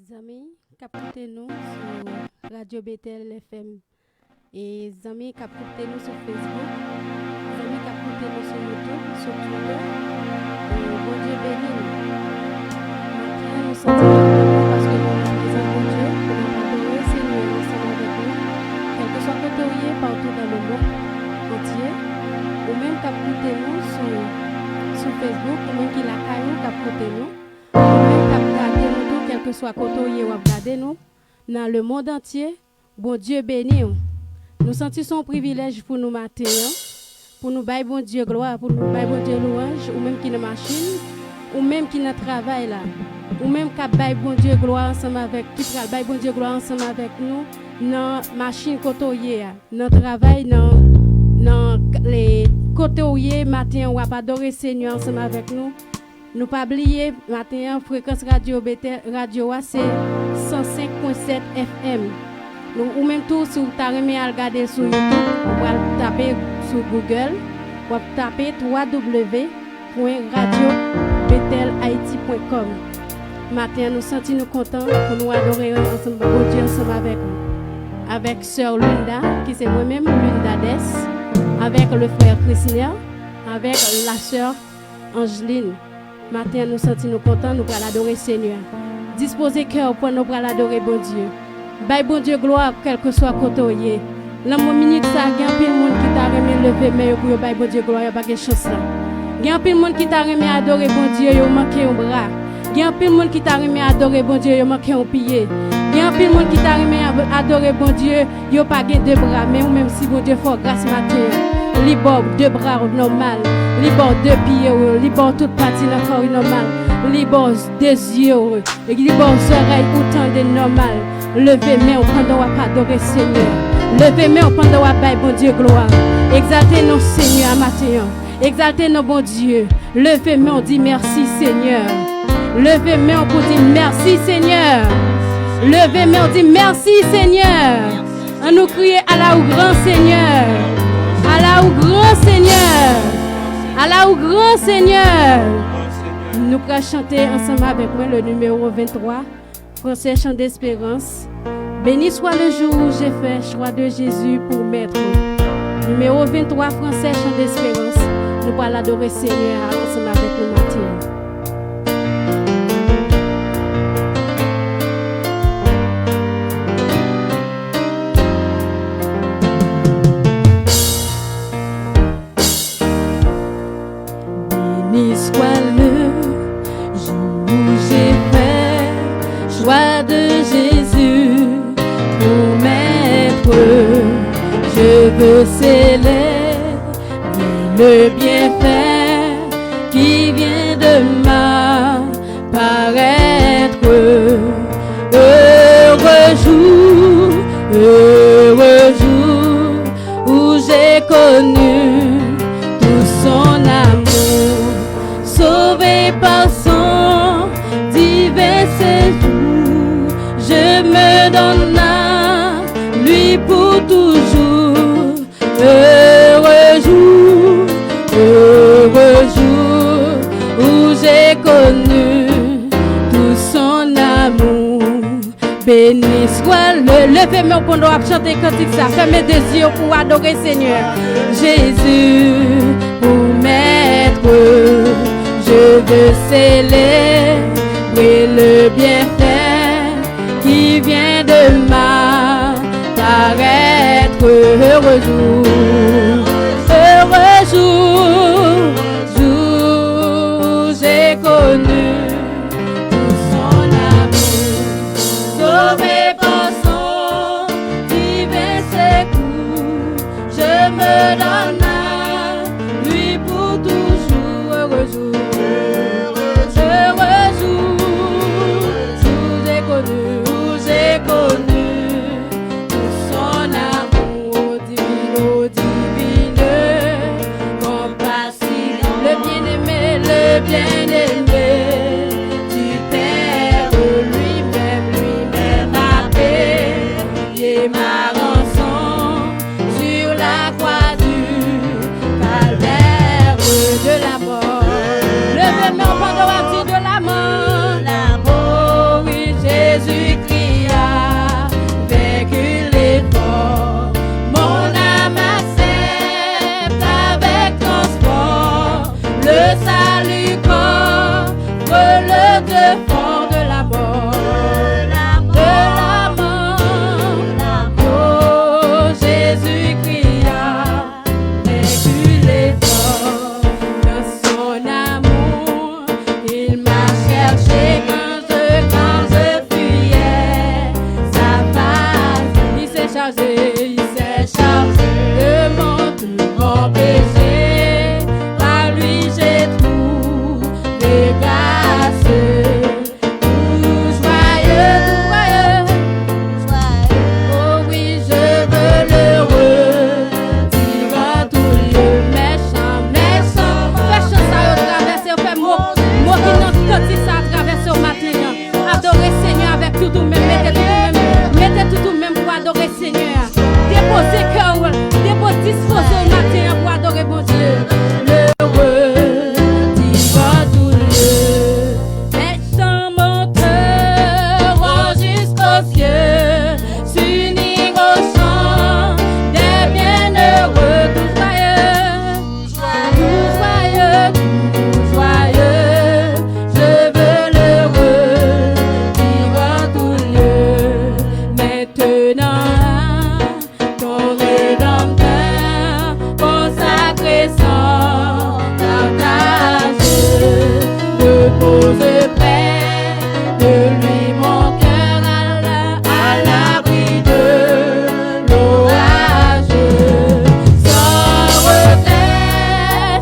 Zami, captez nous sur Radio Bethel FM. Et Zami, captez nous sur Facebook. Zami, captez nous sur YouTube, sur Twitter. Et bon Dieu béni nous. Maintenant, nous sommes parce que nous sommes présents pour Dieu, pour nous adorer le Seigneur ensemble avec nous. Quel que soit côté où il est, partout dans le monde entier. Ou même captez nous sur Facebook, ou même qui la caillou, captez nous. Quel que soit côté où regarder nous dans le monde entier, bon Dieu béni. Nous sentons son privilège pour nous mater, pour nous bailler bon Dieu gloire, pour nous bailler bon Dieu louange, ou même qui dans machine, ou même qui dans travail là, ou même qui bailler bon Dieu gloire ensemble avec qui bailler bon Dieu gloire ensemble avec nous dans machine côté où dans travail dans les côtés où matin on va adorer Seigneur ensemble avec nous. Nous pas oublier matin fréquence radio Bethel radio c'est 105.7 FM. Ou même tout si vous t'arrêtez à regarder sur YouTube, vous pouvez taper sur Google, vous taper www.radiobethelhaiti.com. Matin nous sentons nous contents pour nous adorer ensemble bon Dieu ensemble avec nous. Avec sœur Linda qui c'est moi-même Linda Dess, avec le frère Christian, avec la sœur Angeline. Matin, nous sentons contents, nous allons adorer Seigneur. Disposez cœur pour nous adorer bon Dieu. Bye bon Dieu gloire, quel que soit côté. Dans mon minute, ça, il y a un peu de monde qui t'a remis lever, mais pour bye bon Dieu gloire, il n'y a pas de chance là. Il y a un peu de monde qui t'a remis adorer bon Dieu, il manque un bras. Il y a un peu de monde qui t'a remis adorer bon Dieu, il manque un pied. Il y a un peu de monde qui t'a remis adorer bon Dieu, il n'y a pas deux bras, mais même si bon Dieu fait grâce matin. Libre deux bras normal, libre deux pieds, libre toute partie de corps normal, libre deux yeux, libre oreilles autant de normal. Levez main pendant qu'on va adorer Seigneur. Levez main pendant qu'on va bailler bon Dieu gloire. Exaltez nos Seigneur matin. Exaltez nos bon Dieu. Levez main on dit merci Seigneur. Levez main pour dire merci Seigneur. Levez main on dit merci Seigneur. On nous crie à la ou grand Seigneur. Allah ou grand Seigneur, Allah ou grand Seigneur. Nous allons chanter ensemble avec moi le numéro 23, Français chant d'espérance. Béni soit le jour où j'ai fait choix de Jésus pour maître. Numéro 23, Français chant d'espérance. Nous allons adorer Seigneur ensemble avec nous matin. Soit le jour où j'ai fait choix de Jésus pour maître. Je veux célébrer le bienfait qui vient de m'apparaître. Heureux jour où j'ai connu tout son amour. Sauvé par son divin séjour, je me donne à lui pour toujours. Heureux jour où j'ai connu tout son amour. Béni soit le levez-moi pour nous chanter cantique ça. Fermez des yeux pour adorer Seigneur. Jésus pour maître. Je veux célébrer le bienfait qui vient de m'apparaître. Heureux jour, j'ai connu tout son amour. Sauvé par son divin secours, je me donne à lui pour toujours. Heureux jour. J'ai connu tout son amour divine, compassion, le bien-aimé du Père, lui-même a payé ma rançon sur la croix du calvaire de la mort. Le même pendant la de la mort, oui Jésus. chargé, il s'est chargé de mon péché. Par lui j'ai trouvé grâce. Tout joyeux, oh oui, je veux l'heureux. Devant tout le méchant, ça a traversé, on fait mot qui n'a pas dit ça a traversé au matin. Adorer Seigneur avec tout même, mettez tout même pour adorer Seigneur. Déposez cœur, déposez disposez au matin pour adorer bon Dieu. L'heureux, divin tout lieu, méchant monteur jusqu'aux cieux, s'unir au chant des bienheureux, tout joyeux, tout joyeux, je veux l'heureux, divin tout lieu, maintenant ton rédempteur consacré sans partage, repose près de lui mon cœur à l'abri de l'orage, sans regret,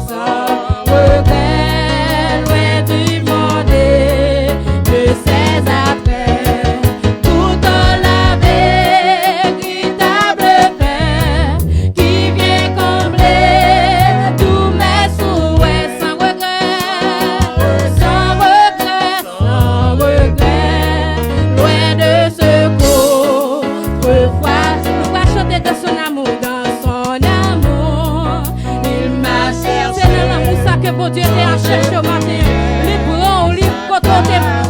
loin du monde et de ses affaires, tout en la véritable paix qui vient combler tous mes souhaits sans regret, loin de ce qu'autrefois nous va chanter de son amour, il m'a cherché. C'est dans l'amour ça que bon Dieu t'a cherché au matin. Les prend, les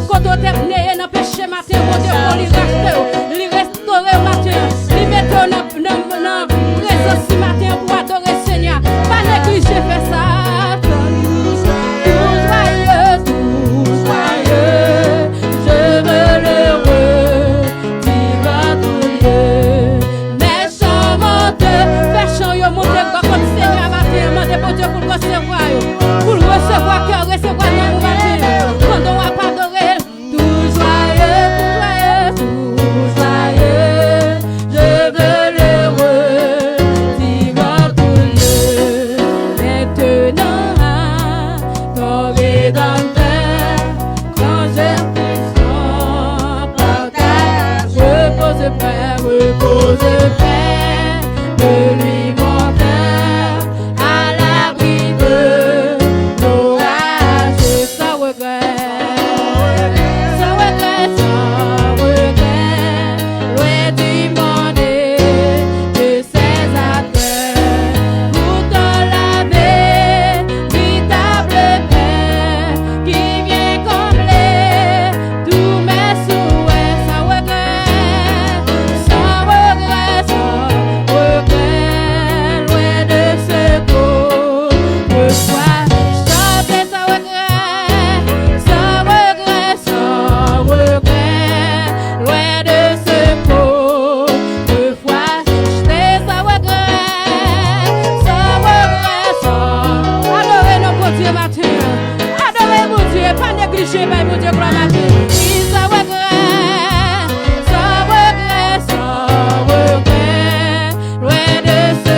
quand on t'es venu dans le péché matin, bon Dieu pour les racheter, les restaurer au matin, les mettre dans présence ce matin pour adorer Seigneur. Pas négliger faire ça. Tout joyeux, je veux l'heureux, divin tout lieu, méchant menteur, péchant yo monter comme Seigneur matin, mandez pour Dieu pour le recevoir cœur, recevoir dans mon matin, quand on va pas adorer. Tout joyeux, je veux l'heureux, divin tout lieu, maintenant ton rédempteur, quand je fais son partage, repose près de lui mon cœur, à l'abri de l'orage, sans regret, loin du monde et de ses affaires, pourtant la véritable paix qui vient combler tous mes souhaits, sans regret, loin de ce qu'autrefois chanter sans regret, loin de ce qu'autrefois j'étais sans regret, adorer nos bon Dieu matin, adorer mon Dieu, pas négliger mon Dieu gloire matin, sans regret, loin de ce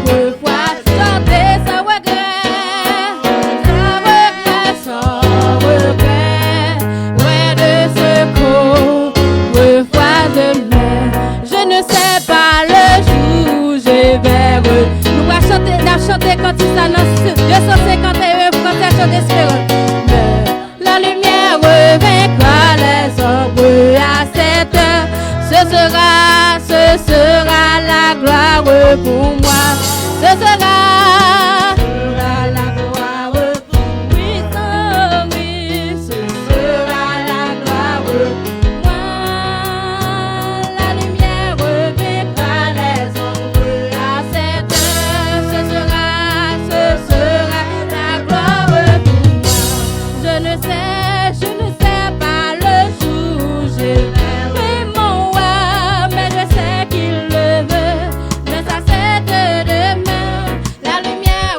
qu'autrefois chanter sans regret, loin de ce qu'autrefois demain. Je ne sais pas le jour où je verrai. Nous allons chanter quand il s'annonce 251 quand elle chante d'espérance. La lumière revaincra les ombres à cette heure. Ce sera la gloire pour moi. Ce sera la gloire pour moi. Oui, ce sera la gloire pour moi. La lumière revaincra les ombres à cette heure. Ce sera la gloire pour moi. Je ne sais pas le jour où je verrai mon roi, mais je sais qu'il le veut. Mais ça c'est demain. La lumière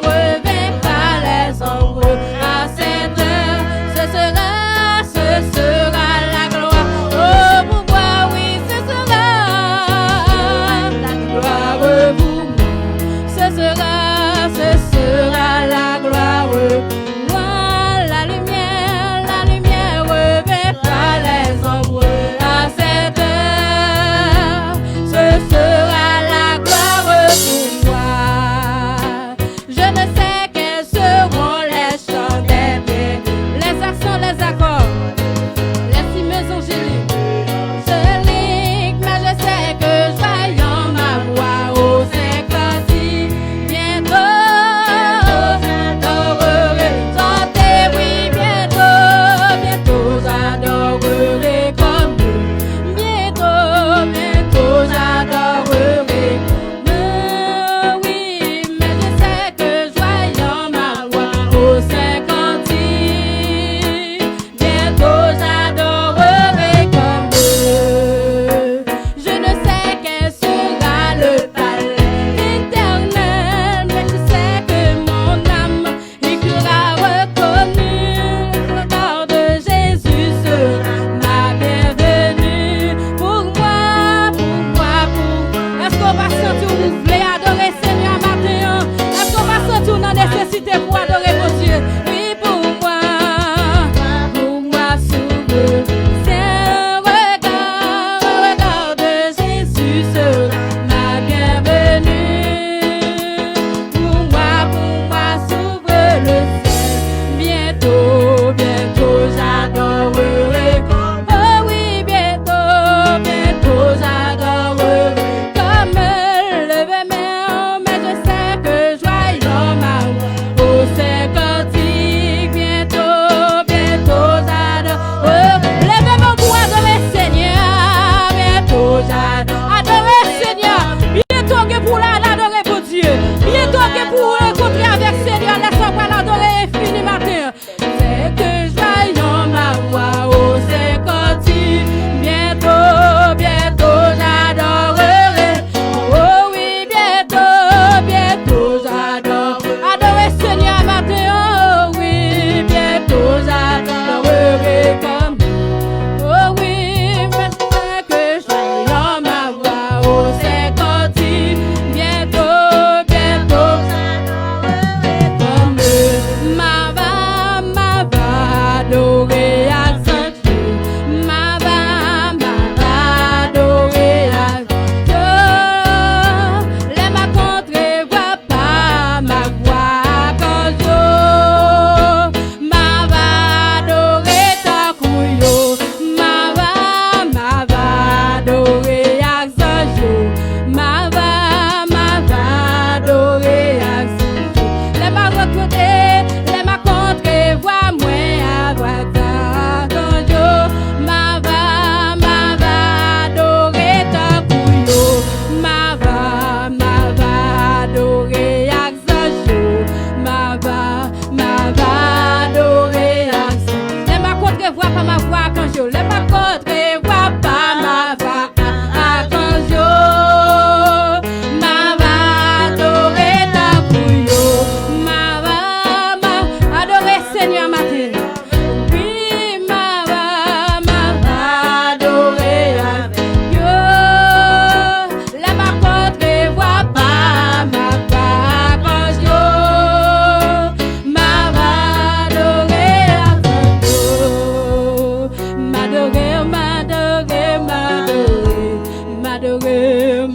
m'adorer,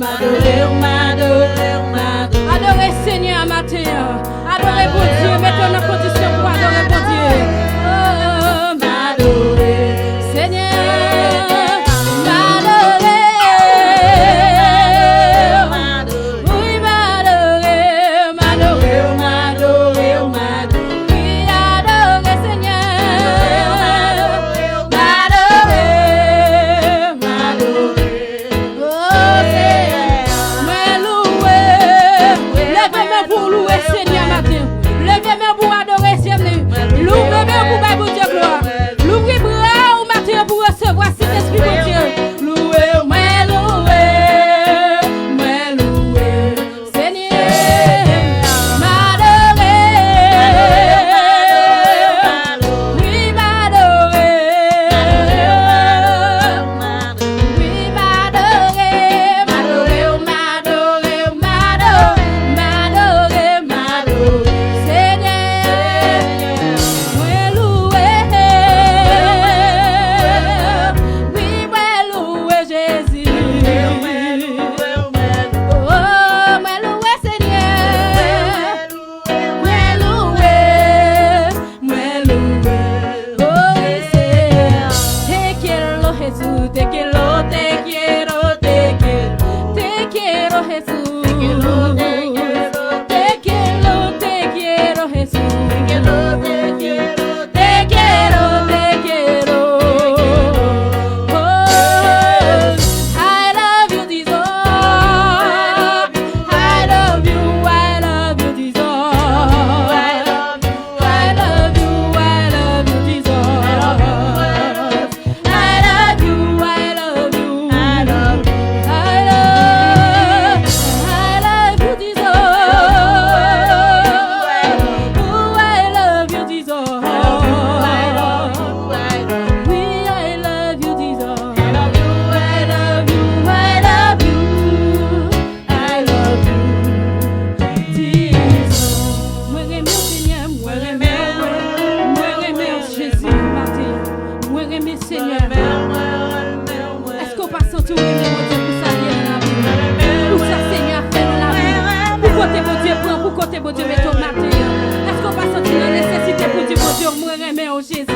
adorer Seigneur matin, adorer bon Dieu, mettons nos conditions pour adorer bon Dieu. Oh, m'adorer Seigneur, m'adorer, oui m'adorer, oui adorer Seigneur, Seigneur matin, levez-moi pour adorer Seigneur, l'ouvrez-moi pour bailler Dieu gloire, l'ouvrez bras au matin pour recevoir cet esprit de Dieu, louez, Seigneur, m'adorer, oui côté, bon Dieu, mais ton matin. Est-ce qu'on va sentir la nécessité pour dire, bon Dieu, moi, remets au Jésus.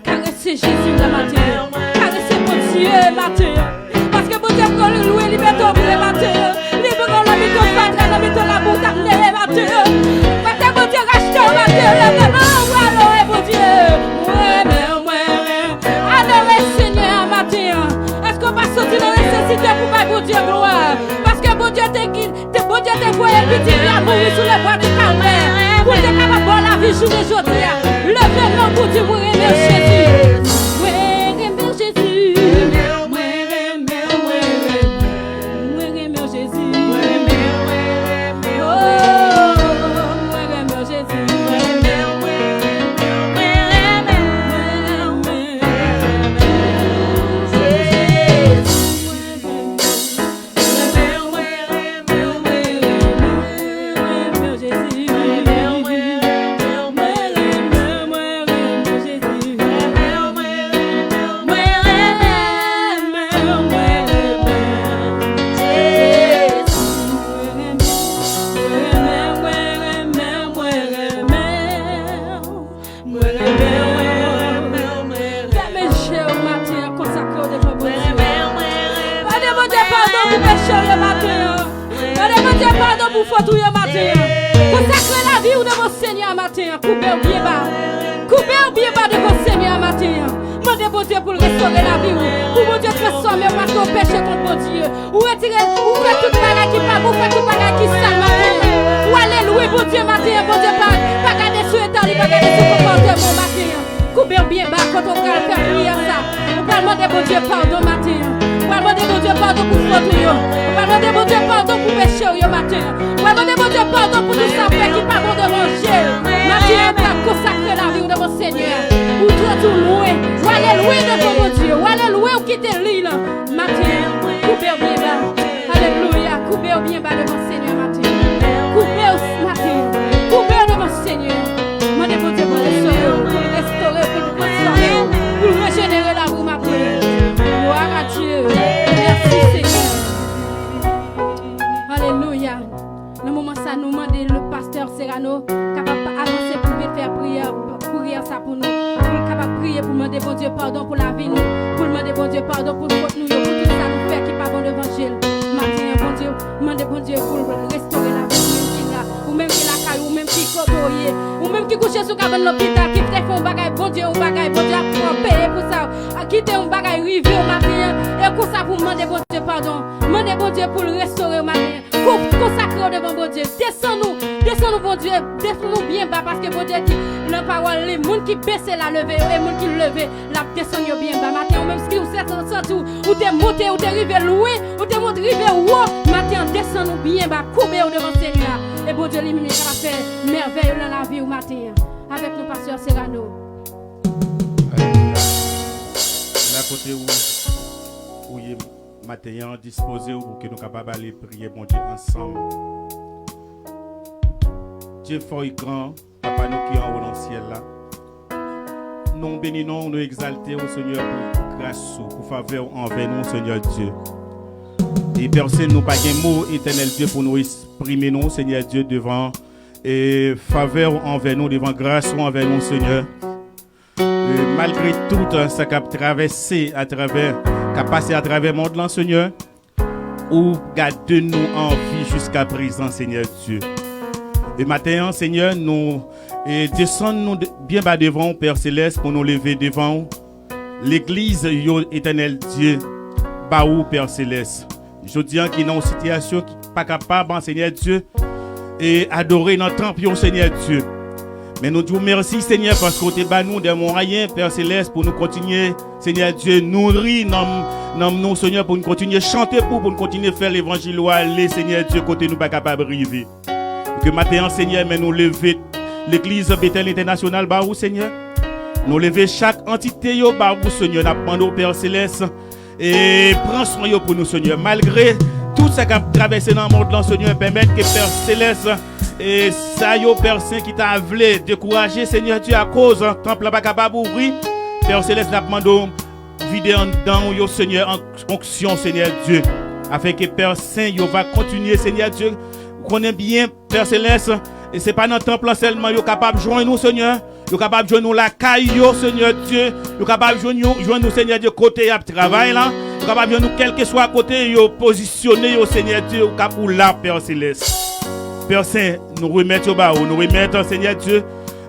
Caressez Jésus la matin. Caressez mon Dieu matin. Parce que bon Dieu, pour le louer, libère-toi pour le matin. Libère-toi la vie, ton patron, la vie, ton amour, ta clé, matin. Parce que bon Dieu, rachète au matin. Allons, bon Dieu. Adorez Seigneur matin. Est-ce qu'on va sentir la nécessité pour faire bon Dieu gloire? Parce que bon Dieu te voyé petit à mourir sous les bois du calvaire. Pour te capable la vie jour et jour. Levez-le pour dire, moi, aimer Jésus. Moi, aimer Jésus. Moi, aimer Jésus. Oh, moi, aimer Jésus. Pardon pour faute ou matin. Consacrez la vie de vos Seigneur matin. Coupez au bien bas. Coupez au bien bas de vos Seigneur matin. Demandez bon Dieu pour restaurer la vie. Pour bon Dieu transformer parce qu'on péché contre bon Dieu. Ou retirer, ou faire toute bagarre qui pas, ou faire toute bagarre qui sale matin. Ou aller louer bon Dieu matin. Bon Dieu pas garder sur l'état, pas garder sur le comportement matin. Coupez au bien bas quand on va faire prière ça. On va demander bon Dieu pardon matin. On va demander bon Dieu pardon pour faute. On va demander bon Dieu pardon pour péché matin. On va demander bon Dieu pardon pour tout ça qui pas bon de manger. Matin, on va consacrer la vie de mon Seigneur. Ou tout louer. Ou aller louer devant mon Dieu. Ou aller louer ou quitter l'île. Matin, coupez au bien bas. Alléluia. Coupez au bien bas de mon Seigneur matin. Coupez au matin. Coupez de mon Seigneur. Demandez bon Dieu pour restaurer, pour transformer, pour régénérer la vie matin. bon Dieu, pardon pour nous, pour tout ça nous fait qui pas bon l'évangile. Matin, bon Dieu, demandez bon Dieu pour restaurer la vie qui là, ou même qui la caille, ou même qui codoyer, ou même qui couche sur cabane l'hôpital, qui fait un bagage bon Dieu, bon Dieu pour payer pour ça, quitter un bagage rivé au matin, et pour ça vous demandez bon Dieu pardon, demandez bon Dieu pour le restaurer au matin, consacrer devant bon Dieu, descends-nous bon Dieu, descends-nous bien bas parce que bon Dieu dit, la parole, les gens qui baissent la levée, et les gens qui levent la descendent bien bas, matin, ou même si vous êtes en tout, ou t'es monté, ou t'es arrivé loin, ou t'es monté arrivé haut, matin, descends-nous bien bas, courbez devant le Seigneur, et bon Dieu l'éliminer, ça va faire merveille dans la vie au matin, avec nos pasteurs Serrano. La côté où il est matin disposé pour que nous capables d'aller prier bon Dieu ensemble. Dieu fort et grand, papa nous qui est en haut dans le ciel là. Nous bénissons, nous exaltons au Seigneur pour grâce, pour faveur envers nous, Seigneur Dieu. Et personne nous pas un mot éternel Dieu pour nous exprimer nous, Seigneur Dieu, devant et faveur envers nous, devant grâce envers nous, Seigneur. Malgré tout ce qui a traversé à travers, qui a passé à travers le monde, là, Seigneur, ou garde-nous en vie jusqu'à présent, Seigneur Dieu. Et maintenant, Seigneur, nous descendons bien bas devant Père Céleste pour nous lever devant l'Église, éternel Dieu, Baou Père Céleste. Je dis qu'il y a une situation qui n'est pas capable, Seigneur Dieu, et adorer notre temple, Seigneur Dieu. Mais nous disons merci, Seigneur, parce que tu as nous des moyens, Père Céleste, pour nous continuer, Seigneur Dieu, nourrir nous, Seigneur, pour nous continuer à chanter, pour nous continuer à faire l'évangile, aller, Seigneur Dieu, côté nous pas capable de arriver. Que maintenant, Seigneur, mais nous lever l'Église Bethel International, Barou, Seigneur. Nous lever chaque entité, Barou, Seigneur, nous demandons au Père Céleste, et prends soin pour nous, Seigneur, malgré tout ce qui a traversé dans le monde, Seigneur, permettre que Père Céleste, et ça, yo, Père Saint, qui t'a voulu décourager, Seigneur Dieu, à cause, temple n'est pas capable d'ouvrir. Père Céleste, nous demandons vider en dedans, yo, Seigneur, en onction, Seigneur Dieu, afin que Père Saint, yo, va continuer, Seigneur Dieu. Vous connaissez bien, Père Céleste, et ce n'est pas dans le temple seulement, yo, capable de joindre nous, Seigneur. Yo, capable de joindre nous la caille, yo, Seigneur Dieu. Yo, capable de joindre nous, Seigneur Dieu, côté à travail, là. Yo, capable de joindre nous, quel que soit côté, yo, positionné, yo, Seigneur Dieu, yo, capable là, Père Céleste. Père Saint, nous remettons au bas, nous remettons, Seigneur Dieu,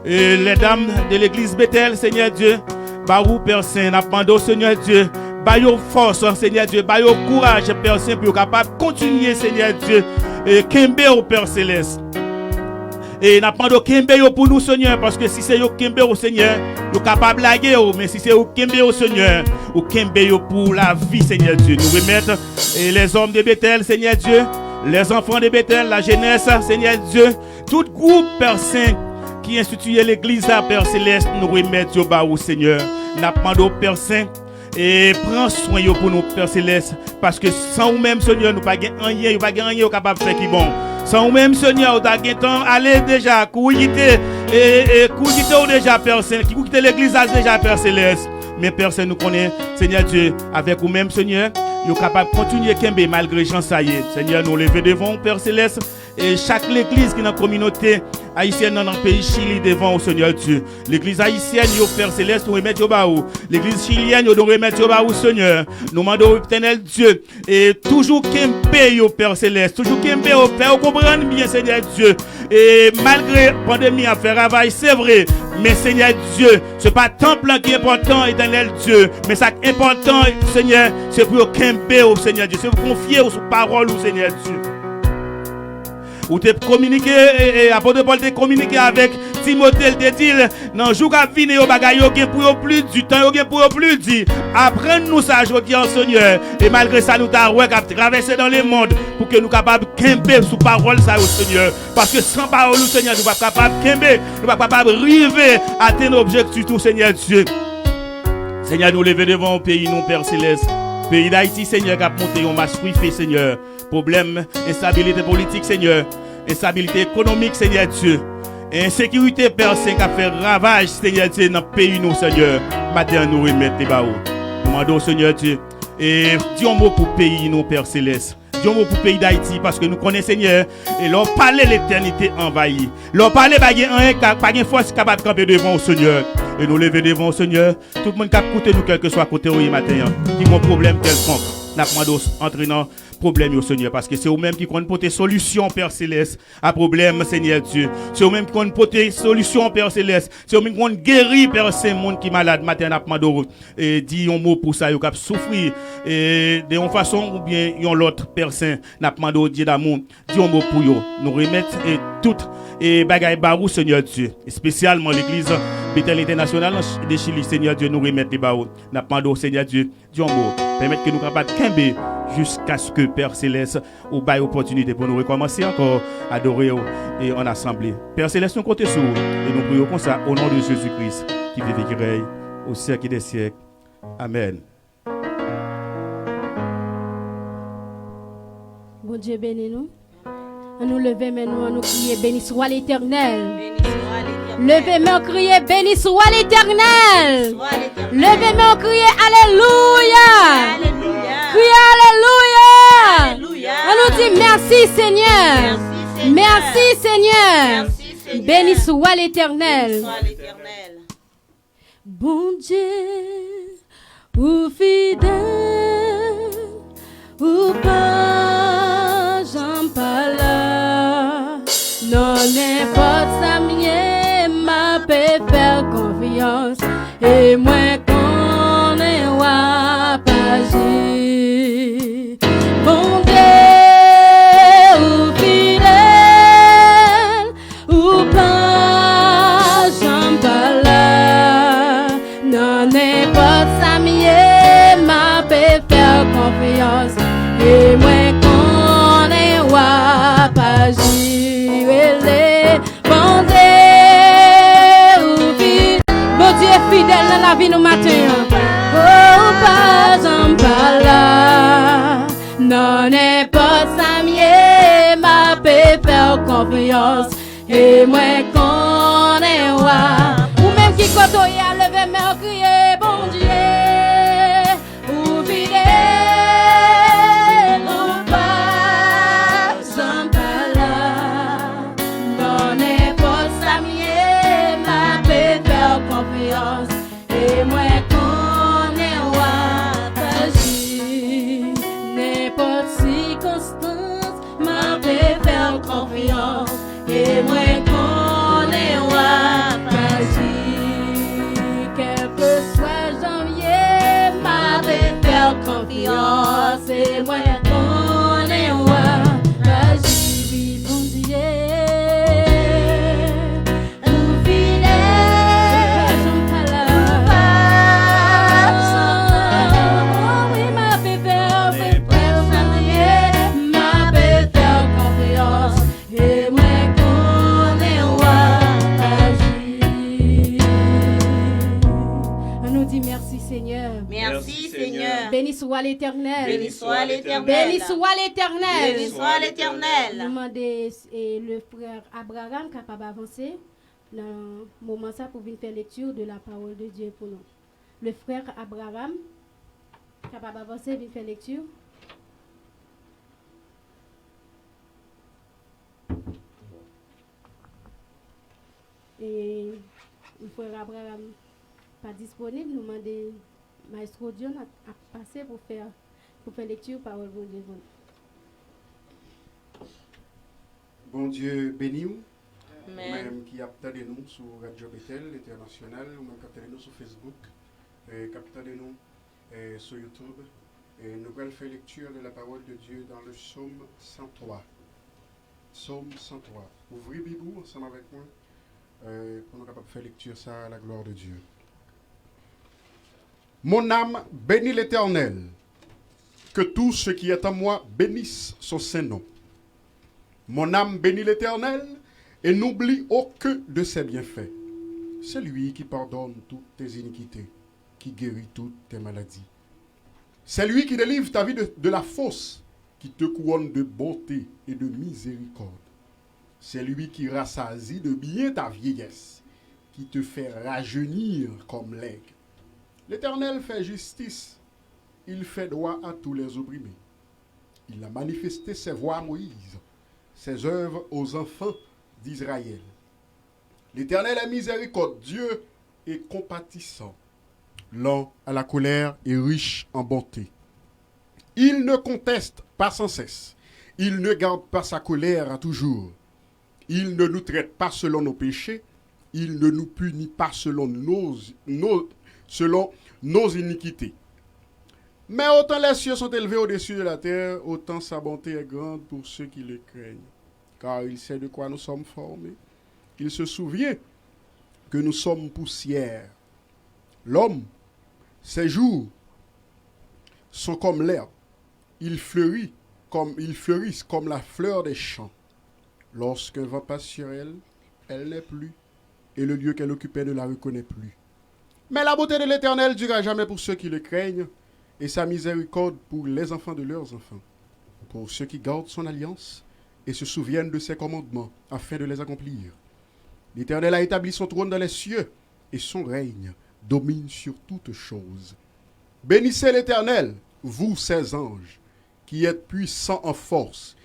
les dames de l'église Bethel, Seigneur Dieu, Barou, Père Saint, nous demandons, Seigneur Dieu, baillons force, Seigneur Dieu, baillons courage, Père Saint, pour capable de continuer, Seigneur Dieu, et Kembe au Père Céleste. Et nous demandons Kembe pour nous, Seigneur, parce que si c'est au Kembe au Seigneur, nous sommes capables de laguer, mais si c'est au Kembe au Seigneur, au Kembe pour la vie, Seigneur Dieu, nous remettons les hommes de Bethel, Seigneur Dieu, les enfants de Bethel, la jeunesse, Seigneur Dieu, tout groupe, Père Saint, qui institue l'église à Père Céleste, nous remettons au bas au Seigneur. Nous demandons, Père Saint, et prends soin pour nous, Père Céleste, parce que sans nous-mêmes, Seigneur, nous n'avons pas rien, nous n'avons rien capable de faire qui est bon. Sans nous-mêmes, Seigneur, nous avons temps, allez déjà, courir déjà, Père Saint, qui quitter l'église déjà, Père Céleste. Mais Père Saint, nous connaissons, Seigneur Dieu, avec nous-mêmes, Seigneur, nous sommes capables de continuer Kembe malgré Jean Saïe. Seigneur, nous levons devant Père Céleste et chaque église qui est dans la communauté haïtienne dans le pays Chili devant au Seigneur Dieu. L'église haïtienne, yo Père Céleste, nous remettons au bas. L'église chilienne, nous remettons au bas au Seigneur. Nous demandons au éternel Dieu et toujours Kembe au Père Céleste, toujours Kembe au Père, vous comprenez bien Seigneur Dieu. Et malgré la pandémie à faire travail, c'est vrai, mais Seigneur Dieu, ce n'est pas le temple qui est important, éternel Dieu, mais ce qui est important, Seigneur, c'est pour Kembe au Seigneur Dieu, c'est pour confier aux paroles au Seigneur Dieu. Ou te communiquer, et apôtre Paul te communiquer avec Timothée, te dit, dans le jour à venir, au bagay, yo gen pour plus du temps, yo gen pour plus dit. Apprenez-nous ça, je dis en Seigneur. Et malgré ça, nous t'avons traversé dans le monde pour que nous capables de kembe sous parole ça au Seigneur. Parce que sans parole au Seigneur, nous ne sommes pas capables de kembe, nous ne sommes pas capables de arriver à atteindre l'objectif tout Seigneur Dieu. Seigneur, nous lever devant le pays, nous, Père Céleste. Pays d'Haïti, Seigneur, qui a monté un match fait, Seigneur. Problème, instabilité politique, Seigneur. Instabilité économique, Seigneur Dieu. Insécurité, Père Saint, qui a fait ravage, Seigneur Dieu, dans le pays, nous, Seigneur. Maintenant, nous remettons les barreaux. Nous demandons, Seigneur Dieu. Et dis un mot pour le pays, nous, Père Céleste. Dis un mot pour le pays d'Haïti, parce que nous connaissons, Seigneur. Et leur parler l'éternité envahie. Leur parler, pas de force capable de camper devant au Seigneur. Et nous lever devant, Seigneur, tout le monde qui a écouté nous, quel que soit côté où il matin, qui ont un problème quelconque. Nous demandons entraînant problème au Seigneur, parce que c'est eux-mêmes qui ont porté solution, Père Céleste, à problème, Seigneur Dieu. C'est eux-mêmes qui ont porté solution, Père Céleste. C'est eux-mêmes qui ont guéri, Père, ces monde qui malade, matin, nous demandons, et dit un mot pour ça, ils ont souffrir, et de une façon ou bien, ils ont l'autre, Père Saint, nous demandons, Dieu d'amour, dit un mot pour eux. Nous remettre et toutes, et bagaille barou, Seigneur Dieu, et spécialement l'église Bethel International de Chili, Seigneur Dieu, nous remettre les barreaux. Nous demandons, Seigneur Dieu, dis un mot, permettre que nous capables de camber jusqu'à ce que Père Céleste ou baille opportunité pour nous recommencer encore à adorer et en assemblée. Père Céleste, nous comptons sur vous et nous prions comme ça au nom de Jésus-Christ qui vit et qui règne au siècle des siècles. Amen. Bon Dieu bénis nous. À nous lever maintenant, à nous crier béni soit l'Éternel. Levez main, criez béni soit l'Éternel. Levez main, criez alléluia. Criez alléluia. On nous dit merci Seigneur. Merci Seigneur. Béni soit l'Éternel. Bon Dieu, ou fidèle, ou pas, j'en parle. Non, n'importe ça, m'a peut faire confiance. Et moi, qu'on est wa pas agir. Bon Dieu, ou fidèle, ou pas, j'en parle. Non, n'importe ça, m'a peut faire confiance. Et moi, qu'on est wa pas agir. Fidèle dans la vie nous matin. Oh, pas en parla. Non, n'importe ça, m'a fait faire confiance. Et moi, qu'on est wa. Ou même qui côtoie à lever, mais crier, bon Dieu. Ou fidèle, ou pas en parla. Non, n'importe ça, m'a fait faire confiance. Et moi qu'on est wa pas n'importe circonstance m'a fait faire confiance. Et moi qu'on est wa pas quel que soit janvier m'a fait faire confiance. Et moi qu'on est wa pas bon Dieu. Merci Seigneur. Béni soit l'Éternel. Béni soit l'Éternel. Béni soit l'Éternel. Béni soit l'Éternel. Demandez le frère Abraham capable d'avancer dans le moment ça pour venir faire lecture de la parole de Dieu pour nous. Le frère Abraham capable d'avancer venir faire lecture. Et le frère Abraham pas disponible, nous demandons Maestro Dion à passer pour faire lecture parole de Dieu. Bon Dieu béni vous. Amen. Même qui a de nous sur Radio Bethel International, ou même capté nous sur Facebook, capté nous sur YouTube. Et nous allons faire lecture de la parole de Dieu dans le psaume 103. Psaume 103. Ouvrez Bible ensemble avec moi pour nous capables de faire lecture ça à la gloire de Dieu. Mon âme bénit l'Éternel. Que tout ce qui est en moi bénisse son saint nom. Mon âme bénit l'Éternel et n'oublie aucun de ses bienfaits. C'est lui qui pardonne toutes tes iniquités, qui guérit toutes tes maladies. C'est lui qui délivre ta vie de la fosse, qui te couronne de bonté et de miséricorde. C'est lui qui rassasie de bien ta vieillesse, qui te fait rajeunir comme l'aigle. L'Éternel fait justice, il fait droit à tous les opprimés. Il a manifesté ses voies à Moïse, ses œuvres aux enfants d'Israël. L'Éternel est miséricordieux et compatissant, lent à la colère et riche en bonté. Il ne conteste pas sans cesse. Il ne garde pas sa colère à toujours. Il ne nous traite pas selon nos péchés. Il ne nous punit pas selon nos iniquités. Mais autant les cieux sont élevés au-dessus de la terre, autant sa bonté est grande pour ceux qui le craignent. Car il sait de quoi nous sommes formés. Il se souvient que nous sommes poussière. L'homme, ses jours sont comme l'herbe. Ils fleurissent comme la fleur des champs. Lorsqu'un vent passe sur elle, elle n'est plus, et le lieu qu'elle occupait ne la reconnaît plus. Mais la beauté de l'Éternel durera jamais pour ceux qui le craignent, et sa miséricorde pour les enfants de leurs enfants, pour ceux qui gardent son alliance et se souviennent de ses commandements, afin de les accomplir. L'Éternel a établi son trône dans les cieux, et son règne domine sur toutes choses. Bénissez l'Éternel, vous ses anges, qui êtes puissants en force,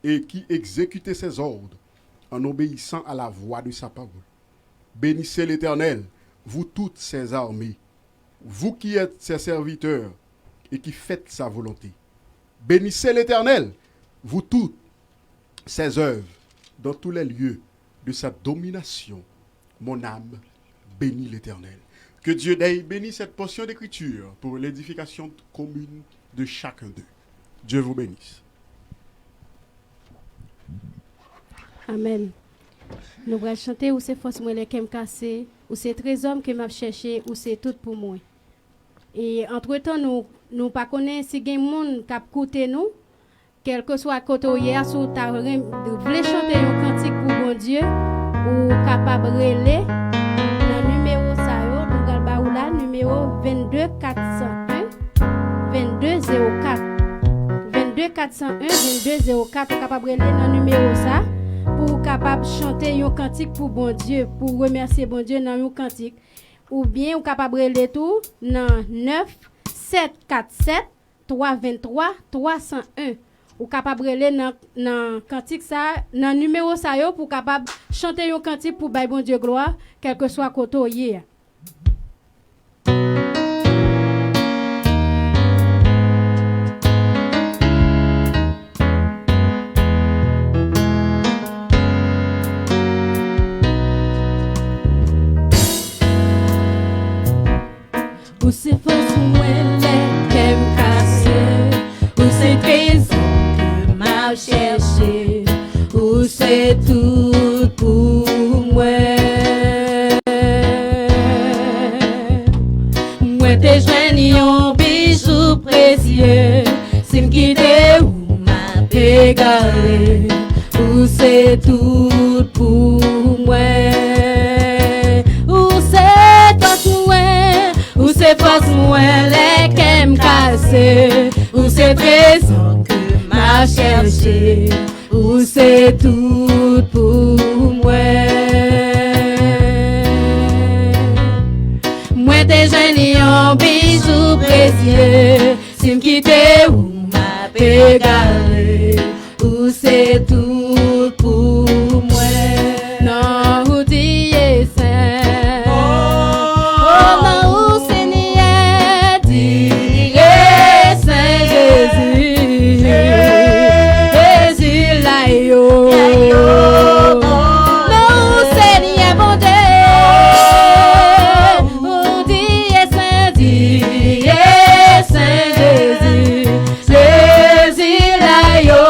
et qui exécutez ses ordres, en obéissant à la voix de sa parole. Bénissez l'Éternel, vous toutes ses armées, vous qui êtes ses serviteurs, et qui faites sa volonté. Bénissez l'Éternel, vous toutes ses œuvres, dans tous les lieux de sa domination. Mon âme bénit l'Éternel. Que Dieu bénisse cette portion d'écriture pour l'édification commune de chacun d'eux. Dieu vous bénisse. Amen. Nous allons chanter ou c'est force moi les kem cassé, ou c'est trésor que m'a cherché, ou c'est tout pour moi. Et entre-temps nous pas connaît si gen monde qui écouter nous, quel que soit côté hier sous ta voulez chanter un cantique pour bon Dieu ou capable relais dans numéro ça yo nous gal ba ou là numéro 22 401 2204 22 401 2204 capable relais dans numéro ça pour capable chanter un cantique pour bon Dieu pour remercier bon Dieu dans un cantique ou bien ou capable relais tout dans 9 747 323 301 ou capable relais dans cantique ça dans numéro ça yo pour capable chanter un cantique pour bailler bon Dieu gloire quel que soit côté hier. Ou c'est force moi les qu'aime casser, ou c'est trésor que m'a cherché, ou c'est tout pour moi. Moi t'es joigné un bijou précieux, si m'quitte ou m'a égaré, ou c'est tout pour moi. C'est force moi les qu'aime casser, ou c'est trésor que m'a cherché, ou c'est tout pour moi. Moi t'es joigné un bijou précieux, si m'quitte ou m'a égaré, ou c'est tout pour moi. Non, vous dites saint, oh non. Jésus, Jésus, Jésus, là yo.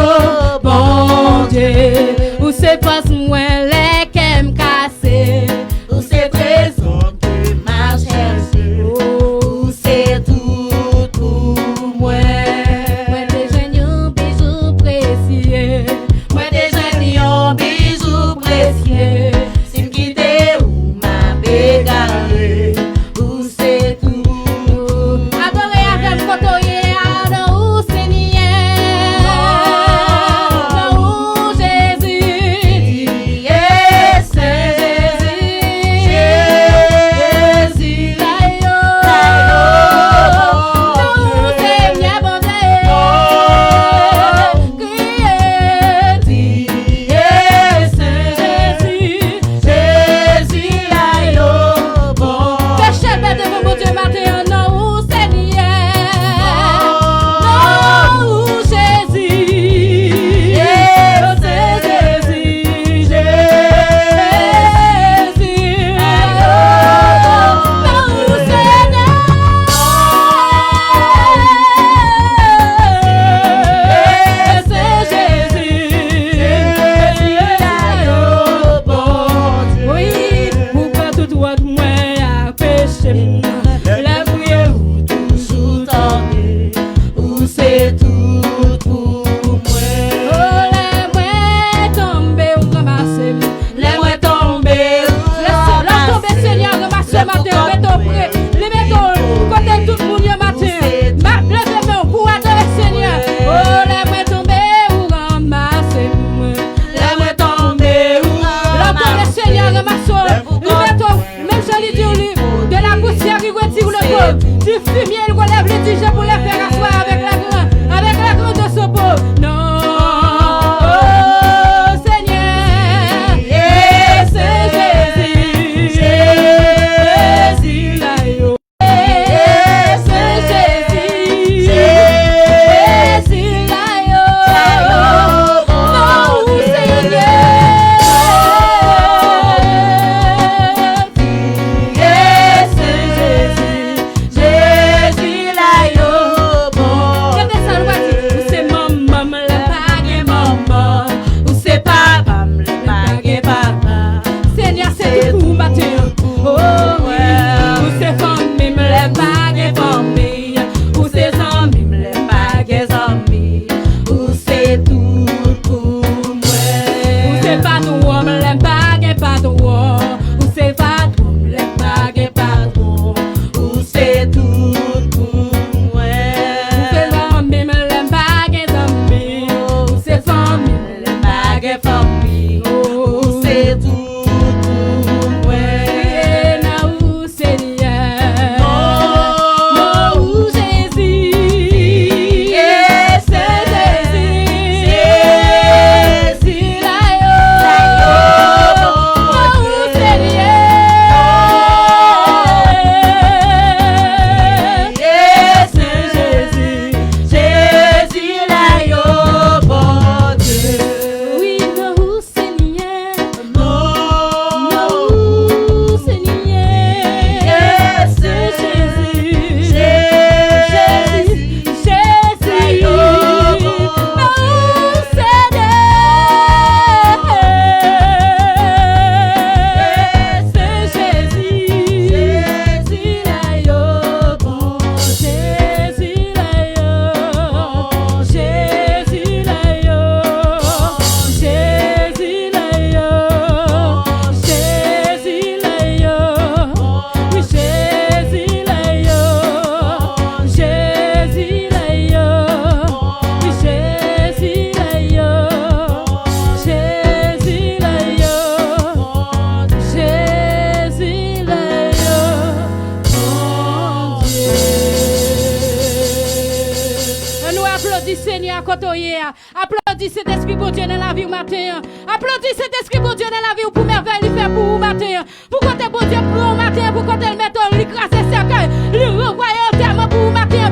Applaudis Seigneur quand on y est. Applaudis cet esprit bon Dieu dans la vie au matin. Applaudis cet esprit bon Dieu dans la vie pour merveille il fait pour vous matin. Pour côté bon Dieu pour vous matin. Pour côté le mettre l'écraser cercueil. Le renvoyer tellement pour vous matin.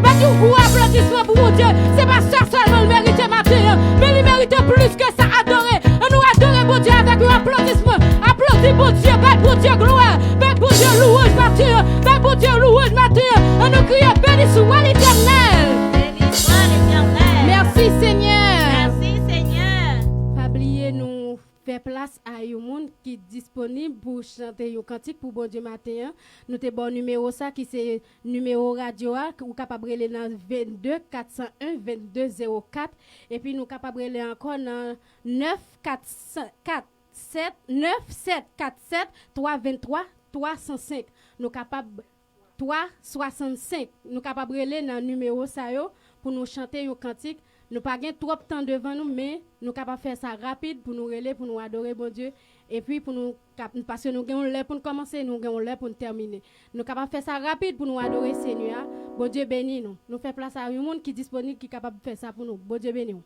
Battez ou applaudissement pour mon Dieu. C'est pas ça seulement le mérite matin. Mais il mérite plus que ça adorer. On nous adorer bon Dieu avec un applaudissement. Applaudis bon Dieu. Bête bon Dieu gloire. Bête bon Dieu louange matin. Bête bon Dieu louange matin. On nous crie béni soit l'Éternel. Béni soit l'Éternel. Merci Seigneur. Merci Seigneur. Pas oublier nous faire place à un monde qui est disponible pour chanter un cantique pour bon Dieu matin. Nous te bon numéro ça qui c'est numéro radio ou capable aller dans 22 401 22 04 et puis nous capable aller encore dans 947 323 305. Nous capable 365. Nous capable aller dans numéro ça yo pour nous chanter un cantique. Nous pas gain trop de temps devant nous mais nous capable faire ça rapide pour nous relayer pour nous adorer bon Dieu et puis pour nous parce que nous gagnons l'air pour commencer nous gagnons l'air pour terminer. Nous capable faire ça rapide pour nous adorer Seigneur. Bon Dieu béni nous. Nous fait place à un monde qui est disponible qui est capable de faire ça pour nous. Bon Dieu béni nous.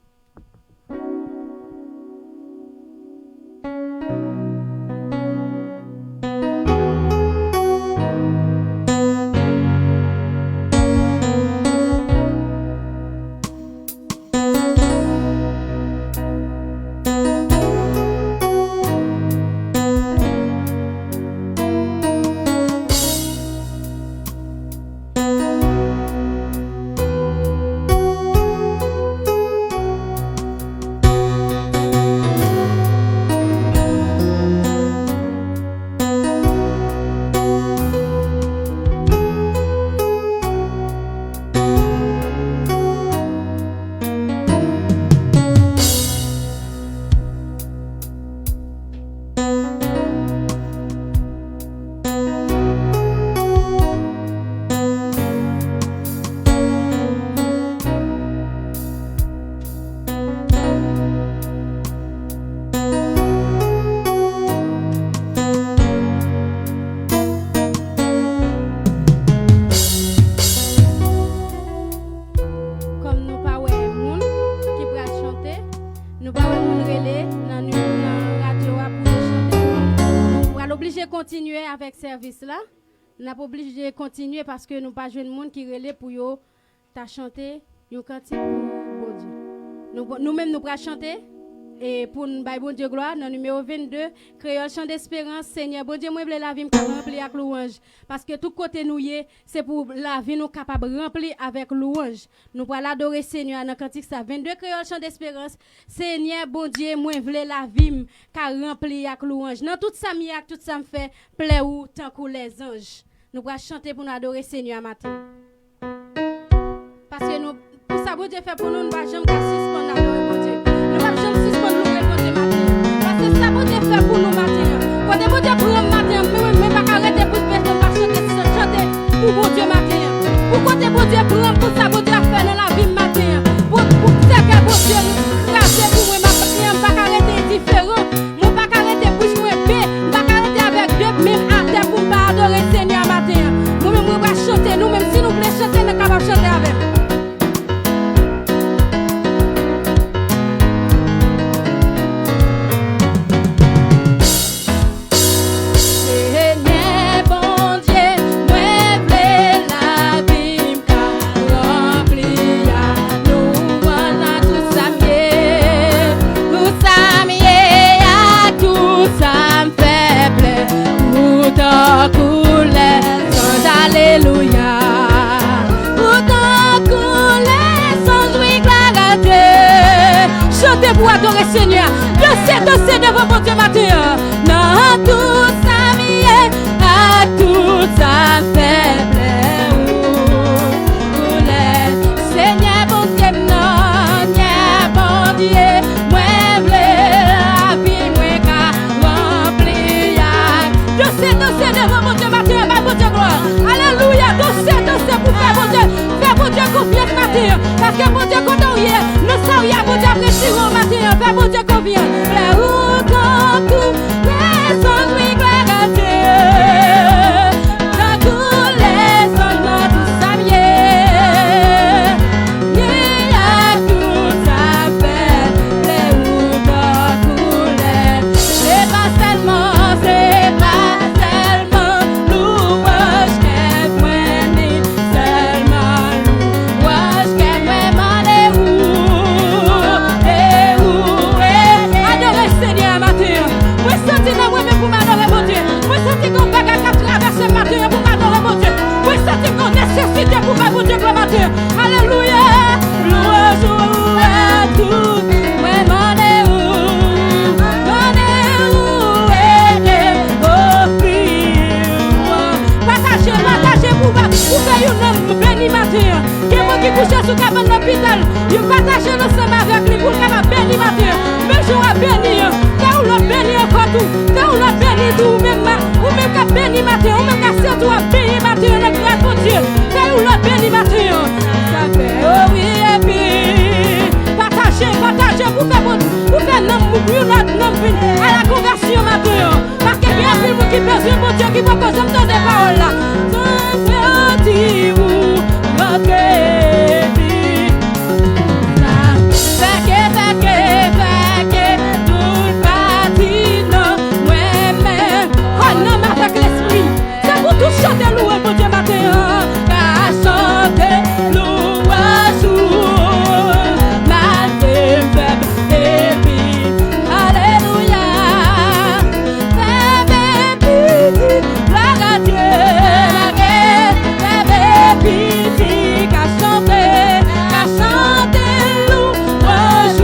Continuer avec service là, n'a pas obligé de continuer parce que nous pas jeune monde qui relève pour yo ta chanter yo cantique pour bon Dieu. Nous-mêmes nous pas chanter et pour nous bailler bon Dieu gloire dans numéro 22 créole chant d'espérance Seigneur bon Dieu moi voulais la vie me remplir avec louange parce que tout côté nous y c'est pour la vie nous capable remplir avec louange. Nous pour l'adorer Seigneur dans cantique ça 22 créole chant d'espérance Seigneur bon Dieu moi voulais la vie me remplir avec louange. Dans tout ça mi ak tout ça me fait plaît ou tant que les anges. Nous pour chanter pour nous adorer Seigneur matin. Parce que nous pour ça bon Dieu fait pour nous nous pas jamais suspendre adorer bon Dieu. Nous pas jamais suspendre louer bon Dieu matin. Parce que ça bon Dieu fait pour nous matin. Quand bon Dieu prend matin mais pas arrêter pour personne pas chanter pour bon Dieu matin. Pour côté bon Dieu prend pour ça bon Dieu fait dans la vie matin. Pour ça que bon Dieu grâce pour moi matin pas arrêter différent. Moi pas arrêter bouche moi paix, pas arrêter avec deux même à terre pour pas adorer Seigneur matin. Nous même on va chanter nous même si nous voulons chanter nous capable chanter avec. Pour adorer Seigneur, danser devant mon Dieu matin. Non, tout ça mieux, à tout ça faible. Seigneur, bon Dieu, non, bon Dieu, moi, la vie, moi, remplir. Danser devant mon Dieu matin, ma bon Dieu gloire. Alléluia, danser pour faire mon Dieu confiance matin. Parce que mon Dieu, quand on y est, nous savons, mon Dieu, apprécie au matin, fais mon Dieu confiance. Les routes en tout, les songes, oui, gloire à Dieu. Dans tous les songes, tout ça vient. sous cabane l'hôpital. Vous partagez ensemble avec lui pour qu'elle béni matin. Mais je vais bénir. Quand on l'a béni encore tout. Quand on l'a béni tout, ou même qu'à béni matin, ou même qu'à c'est toi béni matin, on est grâce pour Dieu. Quand on l'a béni matin. Ça fait, oh oui, et puis, partagez pour faire à la conversion matin. Parce qu'il y a un film qui besoin pour Dieu qui va causer de des paroles là. Chantez louange pour Dieu matin, car chantez louange malgré faible et puis alléluia, faible petit, gloire à Dieu, faible petit, car chantez louange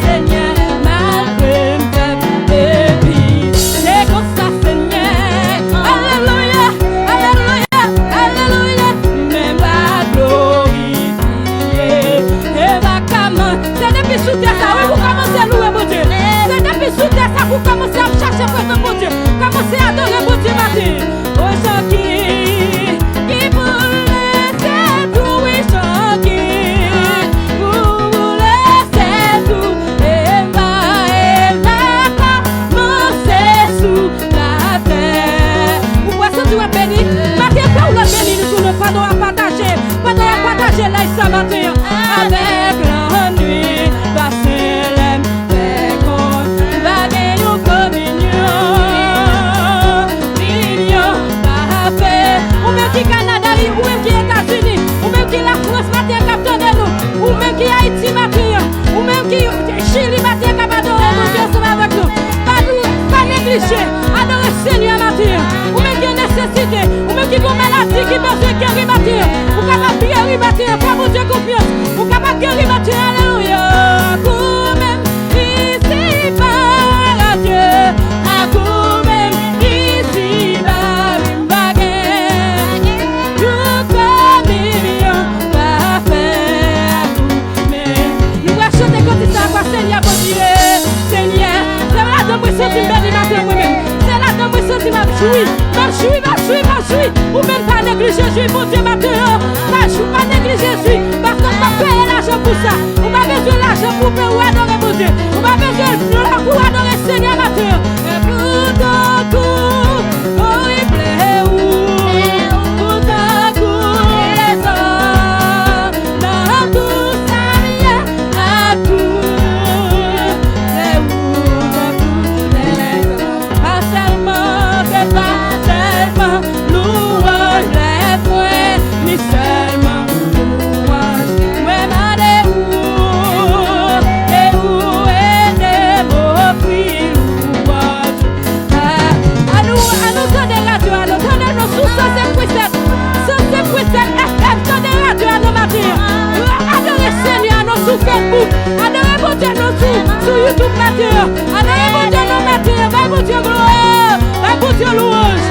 Seigneur malgré faible et puis, c'est comme ça Seigneur, alléluia. Sous terre, ça, oui, vous commencez à louer mon Dieu. C'est depuis sous terre, ça, vous commencez à chercher pour mon Dieu. Commencez à adorer mon Dieu matin. Oh, chant qui vous laissez tout, oui, chant qui vous laissez tout. Et va commencer sous la terre. Vous voyez ça, tu vas bénir. Matin, quand vous le bénir, nous ne pas à partager. Pas à partager là, ça matin. Avec la nuit. Ou même qui est États-Unis, ou même qui la France matin capteur de nous, ou même qui Haïti matin, ou même qui Chili matin capable de mon Dieu ensemble avec nous. Pas négliger, adorer Seigneur matin, ou même qui a nécessité, ou même qui a maladie, qui besoin de guérir matin, ou capable de guérir matin, pas mon Dieu confiance, ou capable de guérir matin, alléluia, ou même ici par Dieu, à vous même ici par Seigneur, bon Dieu, Seigneur, c'est là que je sens béni matin moi-même. C'est là que je sens ma jouir, ou même pas négliger jouir pour Dieu matin. Pas négliger jouir, parce qu'on va payer l'argent pour ça. On va besoin de l'argent pour payer ou adorer mon Dieu. On va besoin de l'argent pour adorer Seigneur matin. Et pour tout, oh il plaît où, pour tout les hommes, dans tout ça rien à tout. Seulement louange, ouais, madé où est des mots pris louange. À nous donner radio, à nous donner nos sous 107.7 FM, donner radio à nos matins. Adorer Seigneur à nos sous Facebook, adorer mon Dieu nos sous sur YouTube matin, adorer mon Dieu nos matins, va mon Dieu gloire, va mon Dieu louange.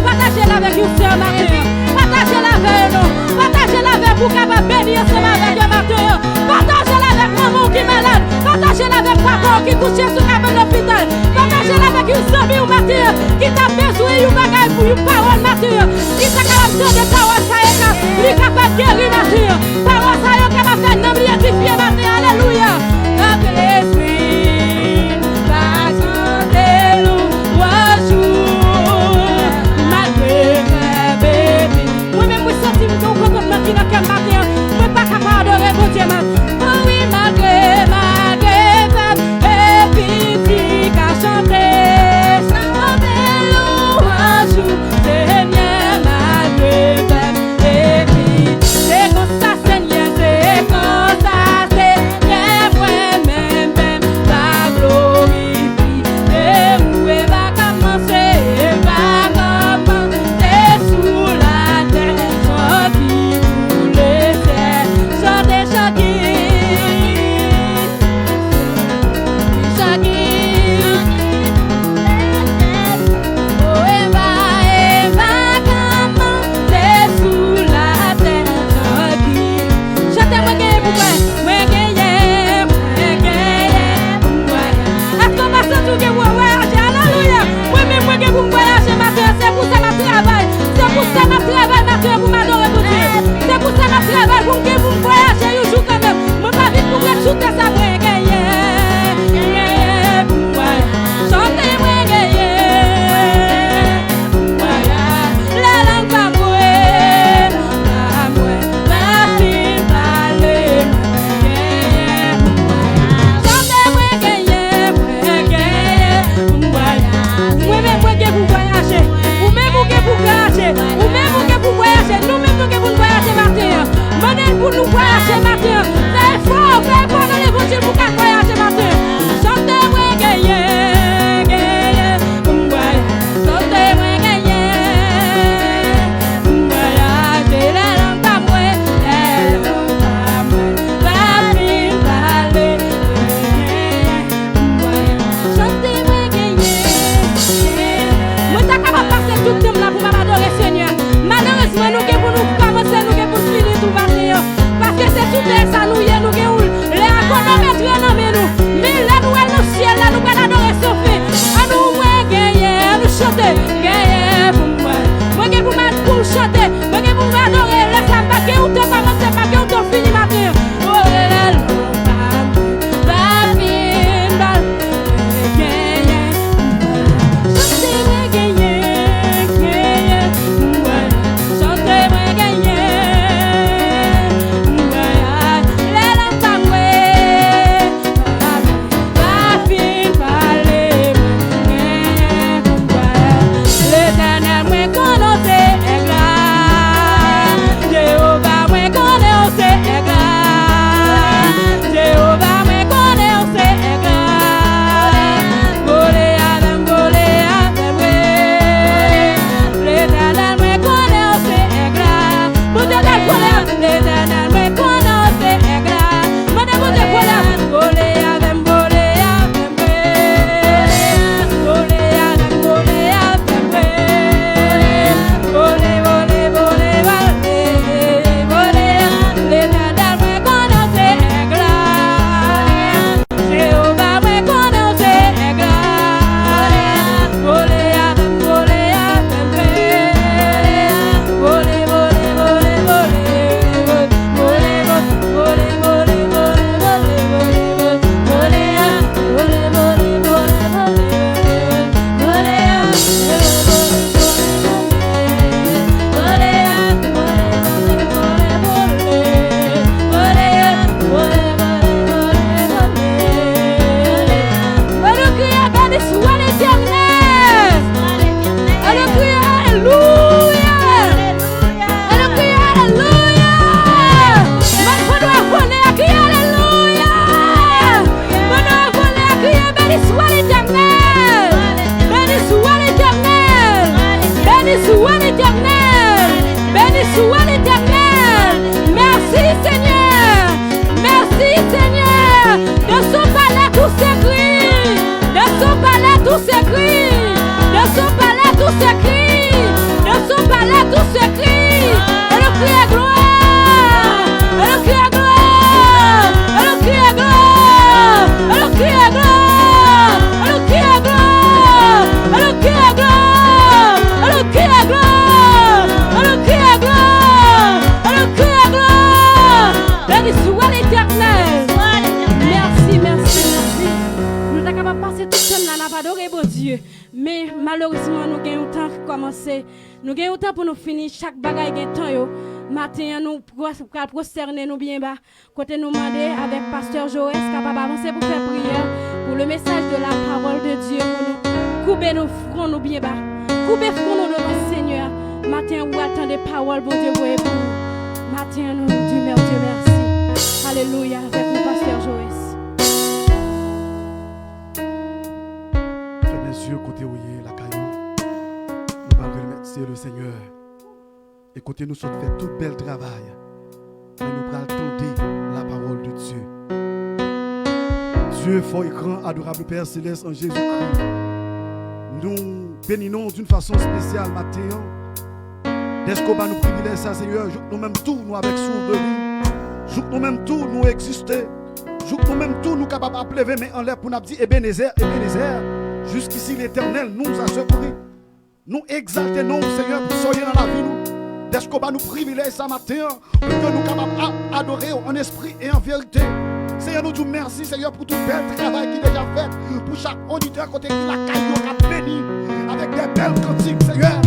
Partagez-la avec une sœur matin. Partagez-la avec nous. Partagez-la avec vous qui va bénir ensemble avec un matin. Partagez-la avec maman qui est malade. Partagez-la avec papa qui couche sur la l'hôpital. Partagez-la avec une adorer bon Dieu. Mais malheureusement, nous avons temps pour commencer. Nous avons temps pour nous finir. Chaque bagaille gagne temps yo. Matin, nous allons prosterner nous bien bas. Côté nous demander avec Pasteur Joël, capable d'avancer pour faire prière pour le message de la parole de Dieu. Pour nous couper nos fronts nous bien bas. Couper fronts nous devant le Seigneur. Matin, vous attendez paroles, bon Dieu, vous pour nous. Matin, nous Dieu merci. Alléluia, avec nous, Pasteur Joël. Fermez les yeux, côté où il est, la caillou. Nous allons remercier le Seigneur. Et côté nous sommes fait tout bel travail. Et nous allons tenter la parole de Dieu. Dieu, fort et grand, adorable Père Céleste en Jésus-Christ. Nous bénissons d'une façon spéciale matin. Est-ce qu'on va nous privilégier ça, Seigneur? Joue nous même tout, nous avec sourd de lui. Joue nous même tout, nous exister. Joue nous même tout, nous capables de lever, mais en l'air pour nous dire Ebenezer, Ebenezer. Jusqu'ici, l'Éternel nous a secouru. Nous exaltons, Seigneur, pour soyez dans la vie. Est-ce qu'on va nous privilégier ça matin? Pour que nous capables d'adorer en esprit et en vérité. Seigneur, nous disons merci, Seigneur, pour tout le bel travail qui est déjà fait. Pour chaque auditeur côté qui la caillou a béni avec des belles cantiques, Seigneur.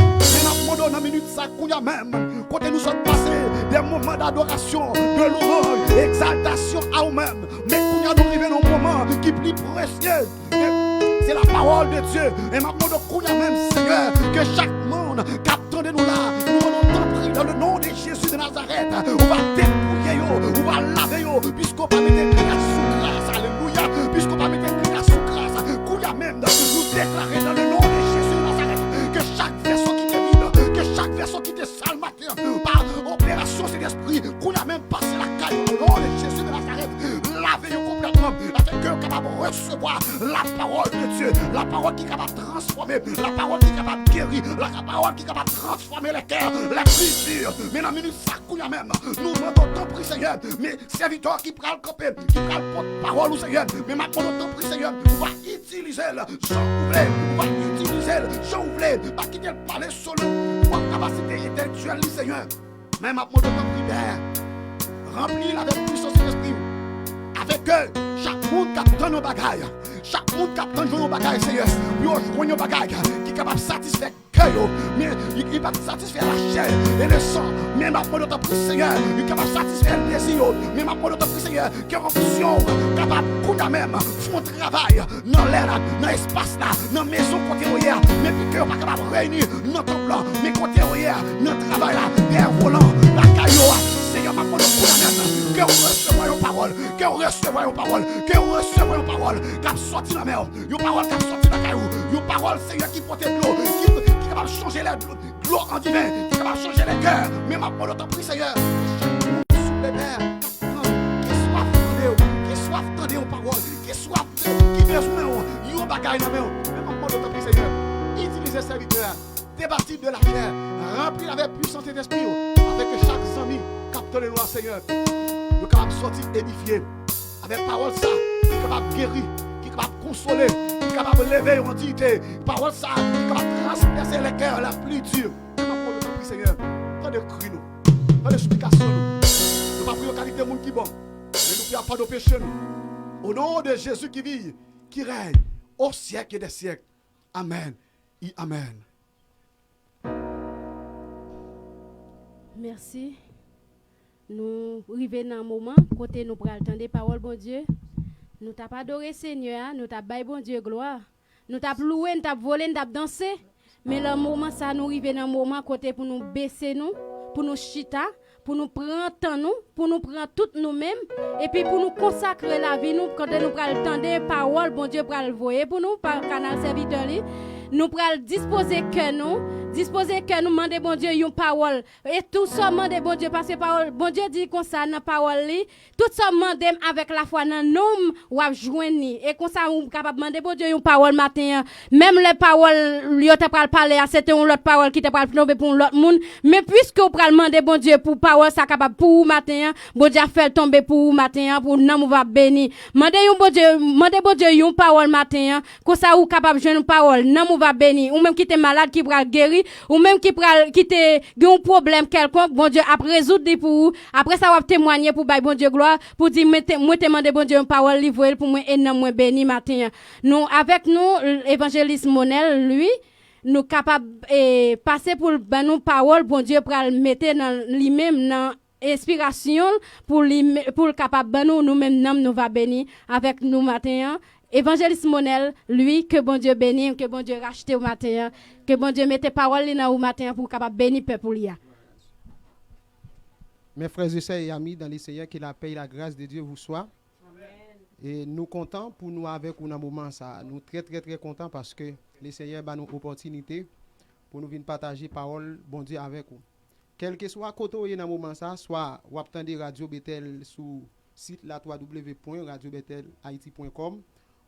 Dans une minute, ça couille même. Quand nous sommes passés des moments d'adoration, de louange, d'exaltation à nous-mêmes. Mais quand nous arrivons dans un moment qui est plus précieux, c'est la parole de Dieu. Et maintenant, nous même, Seigneur, que chaque monde qui attendait nous là, nous allons t'en prier dans le nom de Jésus de Nazareth. On va dépouiller, on va laver, puisqu'on va mettre grâce sous grâce. Alléluia. Puisqu'on va mettre grâce sous grâce. Couille même, nous déclarer dans le nom de Jésus de Nazareth que chaque version chaque version qui te sale matin par opération c'est l'esprit qu'on a même passé la caille au nom de Jésus de Nazareth, lavez-vous complètement afin que vous capable de recevoir la parole de Dieu, la parole qui est capable de transformer, la parole qui est capable de guérir, la parole qui est capable de transformer les cœurs, les plus durs. Mais dans la minute ça qu'on a même, nous demandons ton prix Seigneur, mais serviteur qui prend le copé, qui prend le porte-parole au Seigneur, mais maintenant ton prix Seigneur, on va utiliser le Jean Ouvré, on va utiliser le Jean Ouvré, pas quitter le palais solo. Capacité intellectuelle, Seigneur. Même à mon prière, remplis avec puissance de l'esprit. Avec eux, chaque monde qui attend nos bagailles, chaque monde qui attend nos bagailles, Seigneur, puis on joue nos bagailles qui est capable de satisfaire le cœur, mais il est capable de satisfaire la chair et le sang. Même à mon Seigneur, il est capable de satisfaire le désir. Même à mon Seigneur, qui est en fonction, capable de même font travail dans l'air, dans l'espace là, dans la maison côté hier, mais puis que pas capable de réunir dans ton plan, mais côté hier, dans le travail là, père volant, la caillou, Seigneur, ma parole, que vous recevez une parole, que vous recevez une parole, que vous recevez une parole, qui a sorti la mer, une parole qui a sorti la caillou, une parole, Seigneur, qui porte de l'eau, qui est capable de changer l'eau en divin, qui est capable de changer les cœurs, mais ma parole, t'en prie, Seigneur, sous les mers, qui soif tendez aux paroles, qui soif, qui besoin, yon bagaille dans la main, mais ma parole, t'en prie, Seigneur, utilisez serviteur, débattis de la chair, remplis avec puissance et d'esprit, avec chaque ami, capte les lois, Seigneur, nous capable de sortir édifié, avec parole ça, qui est capable de guérir, qui est capable de consoler, qui est capable de lever une entité, parole ça, qui est capable de transpercer les cœurs la plus dure. Ma parole, t'en prie, Seigneur, pas de cris nous, pas de supplication nous, pas prions qualité de monde qui bon, mais nous prions pas de péché nous. Au nom de Jésus qui vit, qui règne, au siècle et des siècles. Amen et Amen. Merci. Nous arrivons dans un moment, côté nous prenons le temps des paroles, bon Dieu. Nous t'avons adoré Seigneur, nous t'avons baillé bon Dieu gloire. Nous t'avons loué, nous t'avons volé, nous t'avons dansé. Mais le moment, ça nous arrive dans un moment, côté pour nous baisser nous, pour nous chita, pour nous prendre temps nous, pour nous prendre toutes nous-mêmes, et puis pour nous consacrer la vie nous, quand nous prenons le temps des paroles, bon Dieu pour le voyer pour nous, par canal serviteur. Nous prenons disposer que nous demander bon Dieu une parole et tout ça demander bon Dieu parce que parole bon Dieu dit comme ça dans parole li tout ça demander avec la foi dans nom ou a joindre et comme ça on capable demander bon Dieu une parole matin même les paroles yo t'a parler c'était une autre parole qui t'a tomber pour l'autre monde mais puisque on pral demander bon Dieu pour parole ça capable pour matin bon Dieu fait tomber pour matin pour nom va béni demander bon Dieu une parole matin comme ça ou capable joindre une parole nom va béni ou même qui était malade qui pral guérir souffrir, ou même qui te un problème quelconque, bon Dieu, après résoudre pour vous. Après ça, va témoigner pour bailler bon Dieu gloire, pour dire, moi, demander bon Dieu une parole livrée pour moi, et non, moi, béni matin. Nous, avec nous, l'évangéliste Monel, lui, nous capables de passer pour ben, nous parole, bon Dieu, pour le mettre dans lui-même, dans inspiration, pour capable ben nous-mêmes, nous va bénir avec nous matin. Évangéliste Monel, lui, que bon Dieu bénisse, que bon Dieu rachète au matin, que bon Dieu mette parole dans au matin pour capable bénir peuple. Mes frères et sœurs et amis dans les Seigneurs, que la paix et la grâce de Dieu vous soient. Et nous comptons pour nous avec un moment ça. Nous très très très contents parce que les Seigneurs ont une opportunité pour nous venir partager parole bon Dieu avec vous. Quel que soit côté dans moment ça, soit vous attendez Radio Bethel sur site la www.radiobethelhaiti.com.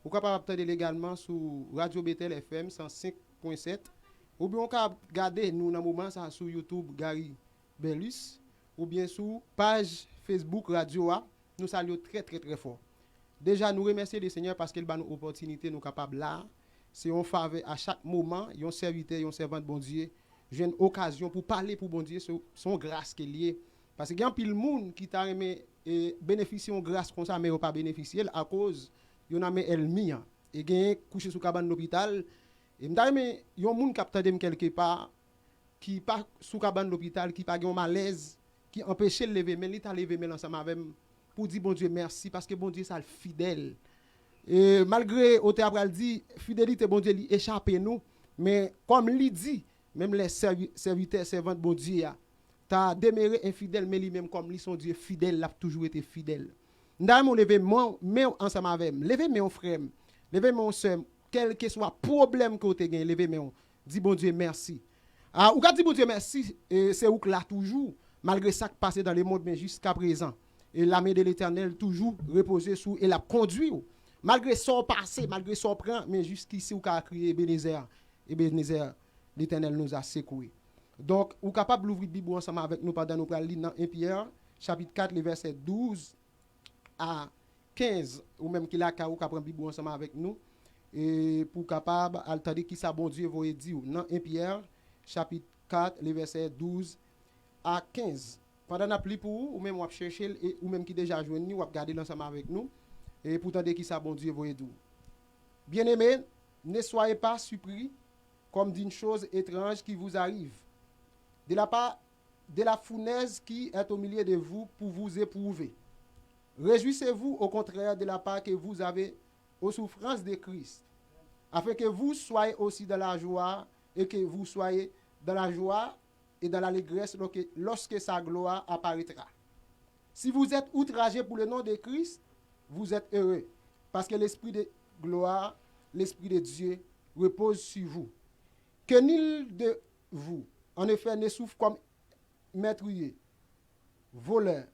Vous pouvez attendre également sur Radio Bethel FM 105.7 ou bien vous pouvez regarder nous dans moment ça sur YouTube Gary Bellus ou bien sur page Facebook Radio A. Nous saluons très très très fort. Déjà nous remercions le Seigneur parce qu'il a nous opportunité nous capables là. C'est un faveur à chaque moment, un serviteur, un servant de bon Dieu, j'ai une occasion pour parler pour bon Dieu son grâce qui est liée. Parce qu'il y a un pile monde qui t'a aimé bénéficier de grâce comme ça mais pas bénéficier à cause yon a mis elmi et gagne couché sous cabane d'hôpital et m'ta aimé yon monde qui attendait quelque part qui pas sous cabane d'hôpital qui pas un malaise qui empêchait de lever mais il t'a levé mais ensemble avec pour dire bon Dieu merci parce que bon Dieu ça le fidèle et malgré au théâtre dit fidélité bon Dieu li échappé nous mais comme il dit même les serviteurs servants bon Dieu t'as demeuré infidèle mais lui même comme lui son Dieu fidèle l'a toujours été fidèle. Ndam on lever mais ensemble avec lever mon frère lever mon sœur quel que soit problème que tu gagne lever mon dis bon Dieu merci. Ah ou ka dit bon Dieu merci c'est ou là toujours malgré ça qui passe dans le monde mais jusqu'à présent et la main de l'Éternel toujours reposer sous et la conduit malgré son passé malgré son prend mais jusqu'ici ou ka crier Ebenezer l'Éternel nous a secoué. Donc ou capable d'ouvrir la Bible ensemble avec nous pendant nous pral lire dans 1 Pierre chapitre 4 le verset 12 à 15 ou même qu'il a ou prendre Bible ensemble avec nous et pour capable attendre qui ça bon Dieu voye dire dans 1 Pierre chapitre 4 le verset 12 à 15 pendant n'a pli pour ou même on chercher ou même qui déjà joindre ou regarder ensemble avec nous et pour attendre qui ça bon Dieu voye dire. Bien-aimés, ne soyez pas surpris comme d'une chose étrange qui vous arrive de la part de la fournaise qui est au milieu de vous pour vous éprouver. Réjouissez-vous au contraire de la part que vous avez aux souffrances de Christ, afin que vous soyez aussi dans la joie et que vous soyez dans la joie et dans l'allégresse lorsque sa gloire apparaîtra. Si vous êtes outragés pour le nom de Christ, vous êtes heureux, parce que l'Esprit de gloire, l'Esprit de Dieu repose sur vous. Que nul de vous, en effet, ne souffre comme meurtrier, voleur,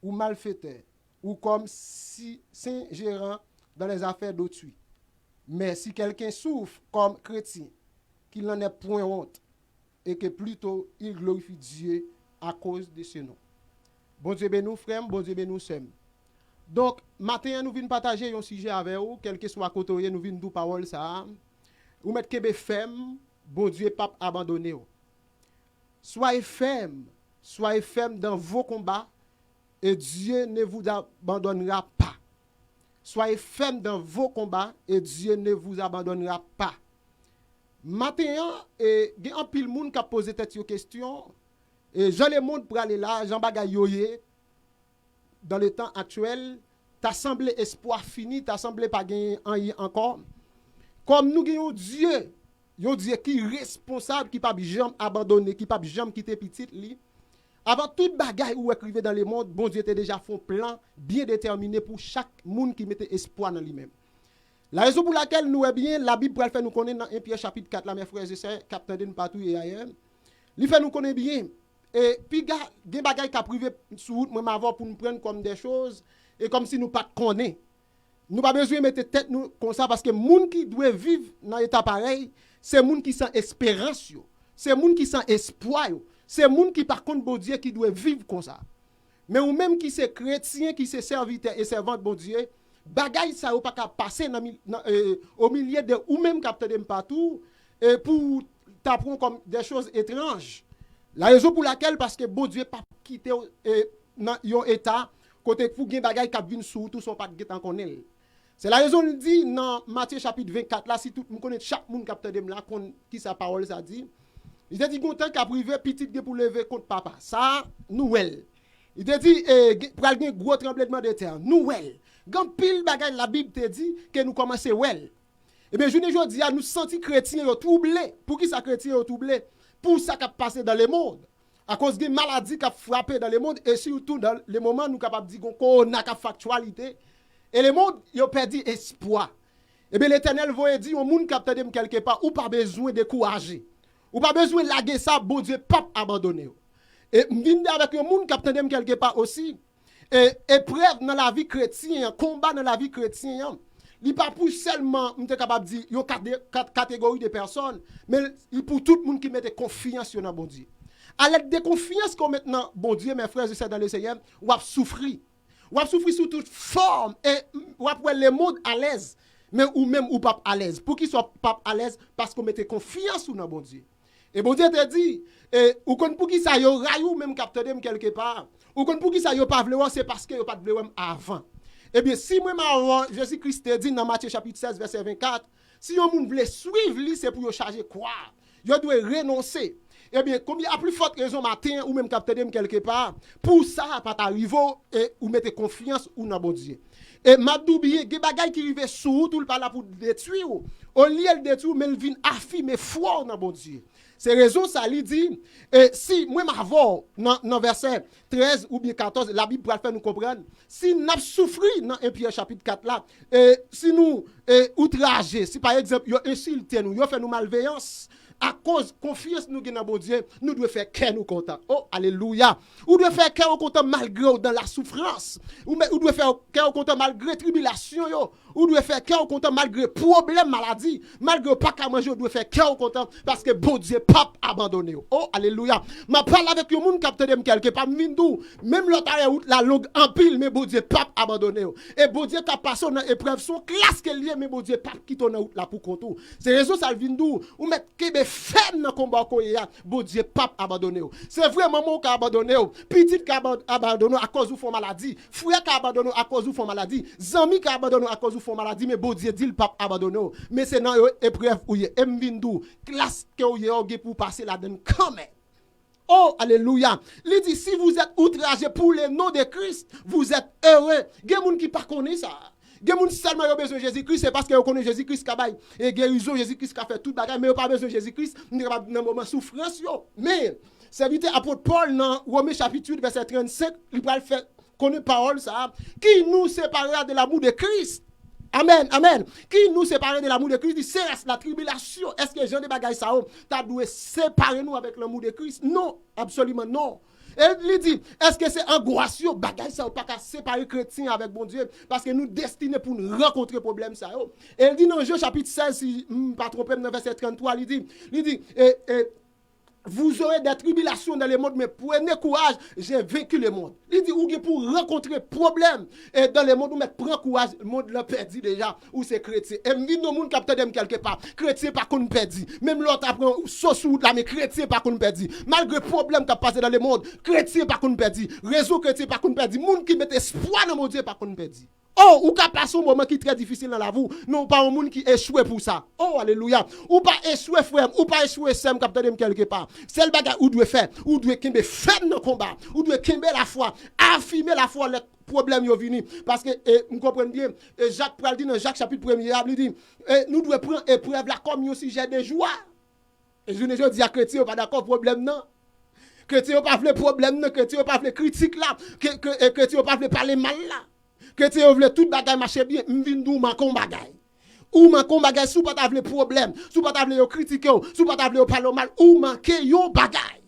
ou malfaiteur, ou comme si s'ingérant dans les affaires d'autrui. Mais si quelqu'un souffre comme chrétien, qu'il n'en ait point honte, et que plutôt il glorifie Dieu à cause de ce nom. Bon Dieu ben nous frères, bon Dieu ben nous sommes. Donc, matin, nous venons partager un sujet avec vous, quel que soit côté, nous venons dire parole ça. Ou mettre que ferme, bon Dieu pas abandonner. Soyez ferme dans vos combats et Dieu ne vous abandonnera pas. Soyez ferme dans vos combats et Dieu ne vous abandonnera pas. Maintenant, il y a un pile monde qui a posé cette question et Jean le monde pour aller là, Jean bagay yoye dans le temps actuel, t'as semblé espoir fini, t'as semblé pas gagner encore. Comme nous gagnons Dieu, un Dieu qui est responsable, qui pas jamais abandonné, qui pas jamais quitter petite li. Avant toute bagaille ou écrivait dans le monde, bon Dieu était déjà fait un plan bien déterminé pour chaque monde qui mettait espoir dans lui-même. La raison pour laquelle nous est bien, la Bible pour faire nous connaître dans 1 Pierre chapitre 4, là mes frères et sœurs, captain de partout et ailleurs. Il fait nous connaître bien. Et puis des bagailles qui a privé sur route moi avant pour nous prendre comme des choses et comme si nous pas connaît. Nous pas besoin de mettre tête nous comme ça parce que monde qui doit vivre dans état pareil, c'est monde qui sans espérance yo. C'est monde qui sans espoir yo. C'est monde qui par contre bon Dieu qui doit vivre comme ça. Mais ou même qui c'est chrétien, qui c'est serviteur et servant de bon Dieu, bagaille ça ou pas qu'à passer au milieu de ou même capteur de partout et pour t'apprend comme des choses étranges. La raison pour laquelle, parce que bon Dieu pas quitté dans un état, côté pour gen bagay k'ap vinn sou, tout son pas getan connaît. C'est la raison il dit dans Matthieu chapitre 24 là, si tout moun connaît chaque moun capteur de là qui sa parole ça dit. Il a dit content qu'a privé petit pour lever contre papa. Ça nouvelle. Il a dit pral gen gros tremblement de terre. Nouvelle. Gan pile bagay la Bible te dit que nous commencer well. Et bien journée jodi a nous senti chrétiens yo troublé. Pour qui ça chrétien yo troublé? Pour ça qui a passé dans le monde. À cause des maladies qui a frappé dans le monde et surtout dans les moments nous capable dire qu'on a factualité et le monde yo perdu espoir. Et bien l'Éternel voye dire au monde qui a peut-être quelque part ou pas besoin de décourager. Ou pas besoin de laguer ça, bon Dieu, pas abandonner. Et m'vinn avec un monde qui a quelque part aussi. Et épreuve dans la vie chrétienne, combat dans la vie chrétienne, il pas pour seulement, m'te capable dire, yon quatre catégories de personnes, mais il pour tout le monde qui mette confiance dans bon Dieu. À l'aide de confiance qu'on met dans bon Dieu, mes frères et sœurs dans le Seigneur, ou a souffrir. Ou a souffrir sous toute forme et ou a le monde à l'aise, mais ou même ou pas à l'aise. Pour qu'il soit pas à l'aise parce qu'on mette confiance dans bon Dieu. Et bon Dieu te dit, ou kon pour qui ça yo rayou même capteur dem quelque part. Ou kon pour qui ça yo pas vle c'est parce que yo pas vle avant. Eh bien si moi Jésus-Christ te dit dans Matthieu chapitre 16 verset 24, si yon moun vle suivre lui c'est pour yo charger quoi? Yo doit renoncer. Eh bien combien à plus forte raison matin ou même capteur dem quelque part pour ça pas t'arriver et ou mettre confiance ou dans bon Dieu. Et m'abdou bien des bagaille qui rive sous tout le pas là pour détruire. Au lieu de détruire mais il vient affirmer foi dans bon Dieu. C'est raison ça lui dit si moi m'avons dans verset 13 ou bien 14 la Bible pour faire nous comprendre si nous souffri dans 1 Pierre chapitre 4 là si nous outragés si par exemple yo insulté nous yo fait nous malveillance à cause confiance nous dans bon Dieu nous devons faire cœur nous content. Oh alléluia. Ou devons faire cœur content malgré dans la souffrance ou devons faire cœur content malgré tribulation yo ou devons faire cœur content malgré problème maladie malgré pas qu'à manger ou devons faire cœur content parce que bon Dieu pas abandonné. Oh alléluia. M'a parle avec un monde capteur dem quelque part vindou même l'autre la longue en pile mais bon Dieu pas abandonné. Et bon Dieu qui passé dans épreuve son classe que lié mais bon Dieu pas qui tourne là pour contour. C'est raison ça vindou ou mettre kebe ferme dans combat ko ya bon Dieu pas abandonné. C'est vraiment mon qui abandonné. Petit qui abandonné à cause ou font maladie, frère qui abandonné à cause ou font maladie, zami qui abandonné à cause ou font maladie mais bon Dieu dit le pas abandonné. Mais c'est dans épreuve ou y vindou classe que ou y pour passer la donne quand même. Oh, alléluia. Il dit, si vous êtes outragés pour le nom de Christ, vous êtes heureux. Il y a des gens qui ne connaissent pas ça. Il y a des gens qui seulement ont besoin de Jésus-Christ, c'est parce qu'ils connaissent Jésus-Christ qui a et guérison, Jésus-Christ qui a fait tout bagage, mais ils n'ont pas besoin de Jésus-Christ, ils n'ont pas dans un moment de souffrance. Mais, serviteur apôtre Paul, dans Romains chapitre 8, verset 35, il va faire connaître parole, ça, qui nous séparera de l'amour de Christ. Amen, amen. Qui nous sépare de l'amour de Christ, c'est la tribulation. Est-ce que Jean de Bagay Sao t'a dû séparer nous avec l'amour de Christ? Non, absolument non. Et il dit, est-ce que c'est angoisse, Bagay Sao pas qu'à séparer chrétien avec bon Dieu parce que nous destinés pour nous rencontrer problème ça. Et il dit dans Jean chapitre 16, si pas trompé dans verset 33, il dit vous aurez des tribulations dans le monde, mais prenez courage, j'ai vaincu le monde. Il dit, ou pour rencontrer problème et dans le monde, mais prends courage, le monde l'a perdu déjà, ou c'est chrétien. Et m'vin dans le monde capteur d'aime quelque part, chrétien pas qu'on perdu. Même l'autre apprend sauce ou là, mais chrétien pas qu'on perdu. Malgré problème qui a passé dans le monde, chrétien pas qu'on perdu. Réseau chrétien pas qu'on perdu. Monde qui met espoir dans mon Dieu pas qu'on perdu. Oh, ou ka passe un moment qui est très difficile dans la vie, non pas un monde qui échoue pour ça. Oh, alléluia. Ou pas échouer frère, ou pas échouer sem capteur de quelque part. C'est le bagage ou doit faire, ou doit kembe faire dans combat, ou doit kembe la foi, affirmer la foi les problèmes yo vini parce que nous comprenons bien Jacques pral dit dans Jacques chapitre 1er, il dit nous devons prendre épreuve là comme un sujet de joie. Et je ne dis à chrétien pas d'accord problème non. Chrétien pas veut problème non, chrétien pas veut critique là, chrétien pas veut parler mal là. Chrétien veut tout bagay marcher bien, m'vindou manquon bagay. Ou manquon bagay sou pas t'avle problème, sou pas t'avle yo critiquer, sou pas t'avle yo parler mal, ou manquer yo bagay.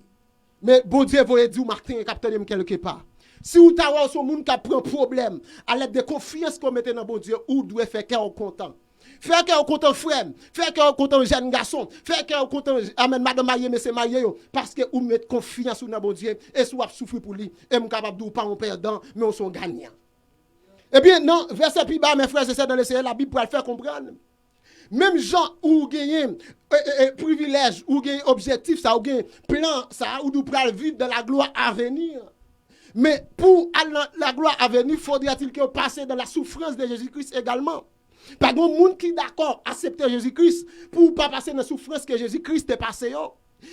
Mais bon Dieu voye di ou Martin capitaine quelque part. Si ou ta wa son moun qui prend problème, à l'aide de confiance qu'on mette dans bon Dieu, ou doit faire cœur content. Faire cœur content frère, faire cœur content jeune garçon, faire cœur content amen madame marié monsieur marié parce que ou mettre confiance dans bon Dieu et sou a souffrir pour lui et m capable de pas un perdant mais on sont gagnant. Eh bien, non, verset plus bas, mes frères et sœurs dans le Seigneur, la Bible pour le faire comprendre. Même gens ou gagnent privilège ou gagnent objectif ça ou gagnent plan ça ou nous pral vivre dans la gloire à venir. Mais pour la gloire à venir, faudra-t-il que passer dans la souffrance de Jésus-Christ également. Pas de monde qui d'accord accepter Jésus-Christ pour pas passer dans la souffrance que Jésus-Christ est passé.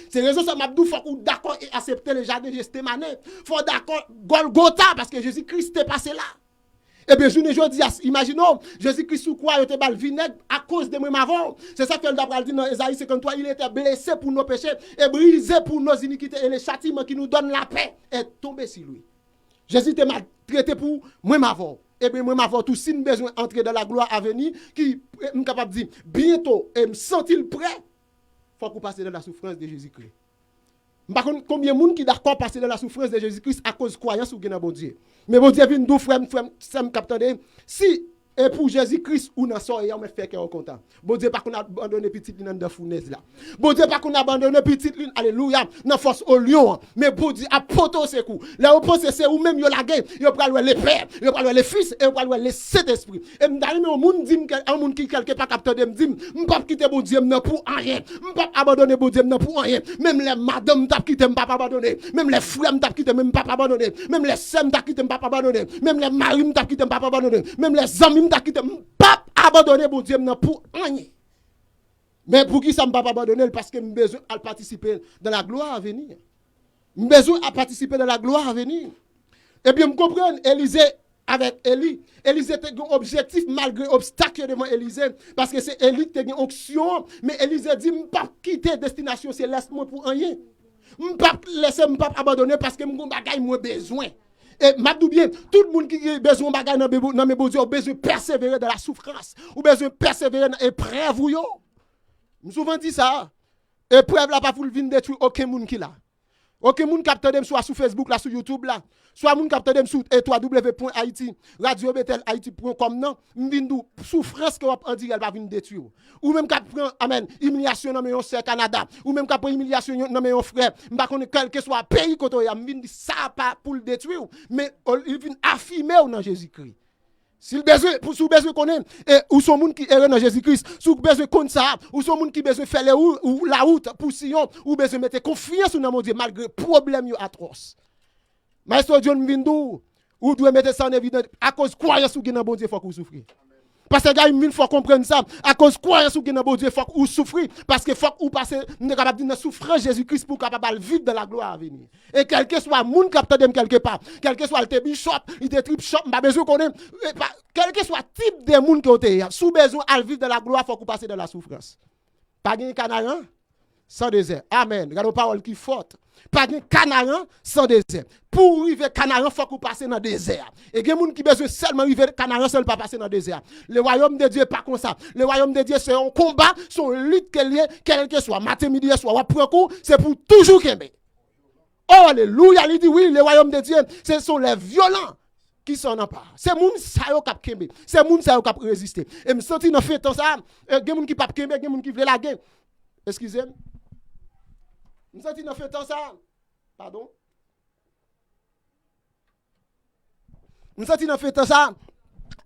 C'est raison ça m'a dit faut qu'on d'accord et accepter le jardin de Gethsémane. Faut d'accord Golgotha parce que Jésus-Christ est passé là. Eh bien, je ne dis, imaginons, Jésus-Christ sous quoi il était bal vinaigre à cause de moi avant. C'est ça que le dit dans Ésaïe 53, il était blessé pour nos péchés et brisé pour nos iniquités et les châtiments qui nous donnent la paix est tombé sur lui. Jésus était maltraité pour moi avant. Et bien, moi avant tout, si nous besoin d'entrer dans la gloire à venir, qui est capable de dire, bientôt, et me sent-il prêt, il faut qu'on passe dans la souffrance de Jésus-Christ. Par contre, combien de monde qui d'accord passer dans la souffrance de Jésus-Christ à cause de croyance ou de bon Dieu. Mais bon Dieu vient nous frère, ça me capte. Si et pour Jésus-Christ ou dans soirée on me fait cœur content. Bon Dieu pas qu'on a abandonné petite ligne dans fournaise là. Bon Dieu pas qu'on a abandonné petite ligne alléluia dans force au lion. Mais bon Dieu a poto secours. Là on pense c'est ou même yo la guerre, yo pral les pères, yo pral les fils et yo pral les Saint-Esprit. Et m'dali mais un monde dit un monde qui quelque pas capte de me dit m'pas quitter bon Dieu non pour rien. M'pas abandonner bon Dieu non pour rien. Même les madame t'a quitté m'pas abandonner. Même les frères t'a quitté même pas abandonner. Même les sœurs t'a quitté m'pas abandonner. Même les maris t'a quitté m'pas abandonner. Même les amis t'a quitté pas abandonner bon Dieu pour rien. Mais pour qui ça me pas abandonner parce que j'ai besoin de participer dans la gloire à venir. J'ai besoin de participer dans la gloire à venir. Et bien, me comprendre Élisée avec Élie. Élisée a un objectif malgré obstacle devant Élisée parce que c'est Élie qui a une onction, mais Élisée dit me pas quitter destination céleste moi pour rien. Me pas laisser me pas abandonner parce que me bagay moi besoin. Et m'abdou bien, tout le monde qui a besoin de bagaille dans mes beaux yeux, a besoin de persévérer dans la souffrance, ou besoin de persévérer dans l'épreuve. Je souvent dit ça. Épreuve là, pas pour venir détruire aucun monde qui là. Aucun monde capte dem soit sur Facebook, là, sur YouTube, là. Soit monde capte dem sur www.haiti, radiobetelhaiti.com, non. M'vindou, souffrance que vous en dire, elle va venir détruire. Ou même cap prend, amen, humiliation dans mes frères Canada. Ou même cap prend humiliation dans mes frères. M'pa connaît quel que soit pays côté, m'vindou ça pas pour le détruire. Mais il vient affirmer dans Jésus-Christ. S'il besoin pour sous besoin connaître ou son monde qui est dans Jésus-Christ, sous besoin connaître ça, ou son monde qui besoin faire la route pour Sion, ou besoin mettre confiance dans mon Dieu malgré problème yo atroce. Maître John Vindou, ou doit mettre ça en évidence à cause croyance ou dans bon Dieu faut qu'on souffre. Parce que gars il faut comprendre ça à cause croyance ou dans bon Dieu faut qu'on souffre parce que faut ou passer nous capable de souffrir Jésus-Christ pour capable vivre dans la gloire à venir. Et quel que soit monde capteur dem quelque part, quel que soit le bishop, il te trip shop, pas besoin connaître quel que soit type de monde qui côté sous besoin à vivre dans la gloire faut qu'on passer dans la souffrance. Pas gain Canaan sans désert. Amen. Regarde parole qui forte. Pas de Canaan sans désert. Pour arriver à Canaan, il faut qu'on passe dans le désert. Et il y a des gens qui besoin seulement arriver à Canaan, seul pas passer dans le désert. Le royaume de Dieu n'est pas comme ça. Le royaume de Dieu, c'est un combat, c'est une lutte quel que soit, matin, midi, soir, ou après coup, c'est pour toujours qu'il y. Oh, alléluia, il dit oui, le royaume de Dieu, ce sont les violents qui s'en emparent. C'est les gens qui sont c'est les gens qui résister. Et me sentir dans fait temps ça, il y a des gens qui ne peuvent pas, il y a des gens qui veulent la guerre. Excusez-moi. Nous sommes dans fait temps ça. Pardon. Nous sommes dans fait temps ça.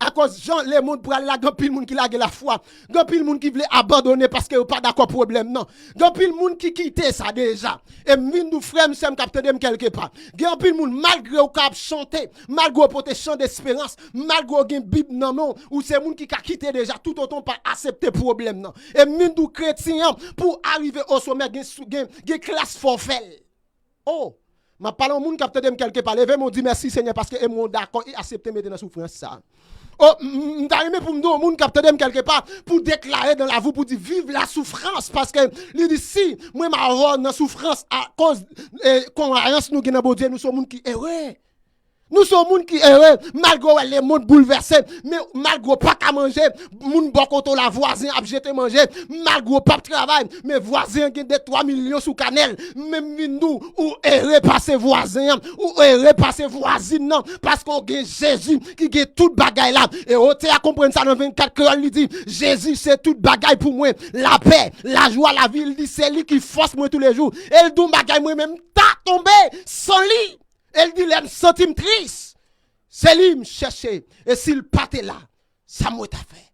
À cause Jean, les monde pour aller là, grand pile monde qui lague la foi. Grand pile monde qui veut abandonner parce que pas d'accord problème non. Grand pile monde qui quitte ça déjà. Et mine nous frère m'sem capter dem quelque part. Grand pile monde malgré au cap chanter, malgré porter chant d'espérance, malgré gen bible non non, ou c'est monde qui a quitté déjà tout autant pas accepter problème non. Et mine nous chrétien pour arriver au sommet gen classe forfait. Oh, ma parle au monde capter dem quelque part. Levé mon dit merci Seigneur parce que mon d'accord et accepter mettre dans souffrance ça. Oh, m'ta pour me dire au monde capteur dem quelque part pour déclarer dans la vie pour dire vive la souffrance parce que il dit si moi m'a dans souffrance à cause croyance nous qui dans bon Dieu nous sommes monde qui heureux. Nous sommes gens qui heureux, malgré les mondes bouleversés, mais malgré pas qu'à manger, moun bokoto la voisin a jeté manger, malgré pas de travail, mais voisin qui des 3 millions sous canel, même nous ou heureux par ses voisins, ou heureux par ses voisines non, parce qu'on a Jésus qui a toute bagaille là. Et on à comprendre ça dans 24 heures, il dit Jésus c'est toute bagaille pour moi, la paix, la joie, la vie, il dit c'est lui qui force moi tous les jours. Et il dit bagaille moi même ta tombé sans lui. Elle dit, elle sentime triste. C'est lui me chercher. Et s'il partait là, ça m'a fait.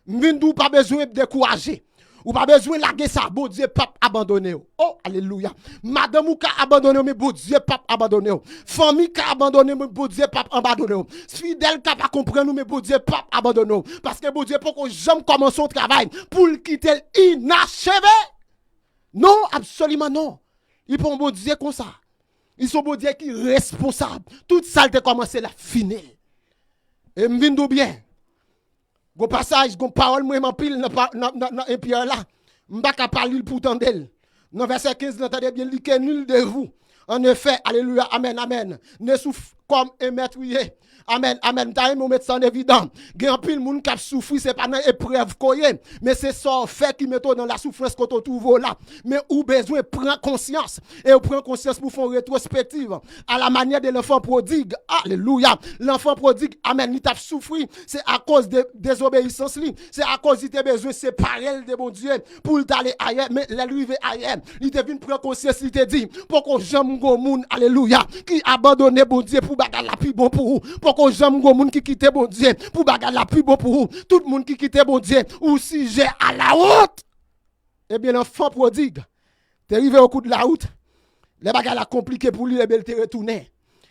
M'vindou pas besoin de décourager. Ou pas besoin de laguer ça. Bon Dieu, pas abandonné. Oh, alléluia. Madame ou ka abandonné, mais bon Dieu, pas abandonné. Famille ka abandonné, mais bon Dieu, pas abandonné. Fidèle ka pas comprendre, mais bon Dieu, pas abandonné. Parce que bon Dieu, pour qu'on jamais commence son travail, pour le quitter inachevé. Non, absolument non. Il faut un bon Dieu comme ça. Ils sont bon Dieu qui est responsable. Toute ça, a commencé la finir. Et m'vindou bien. Go passage, go parole, moi, m'en pile dans Pierre là. M'ba ka parler pour tendel. Dans verset 15, n'entendez bien, li que nul de vous. En effet, alléluia, amen, amen. Ne souffre comme un meurtrier. Amen, amen. T'as un mettre ça en évident. Gen pile moun qui a souffri, c'est pas dans épreuve koye, mais c'est ça fait qui met dans la souffrance quand on trouve là. Mais ou besoin prendre conscience et ou prend conscience pour faire une rétrospective à la manière de l'enfant prodigue. Alléluia. L'enfant prodigue, amen, il t'a souffri, c'est à cause de désobéissance li. C'est à cause il t'a besoin séparer de bon Dieu pour d'aller ailleurs, mais l'arriver ailleurs. Il t'a venu prendre conscience, il t'a dit pour qu'on jamais go moun, alléluia, qui abandonne bon Dieu pour bagarre la plus bon pour vous. Qu'on j'aime go moun qui quitte bon Dieu pour bagarre la plus bon pour vous. Tout le monde qui quitte bon Dieu ou si j'ai à la route. Eh bien l'enfant prodigue, t'es arrivé au coup de la route, les bagarres la compliqué pour lui, les belles te retourner.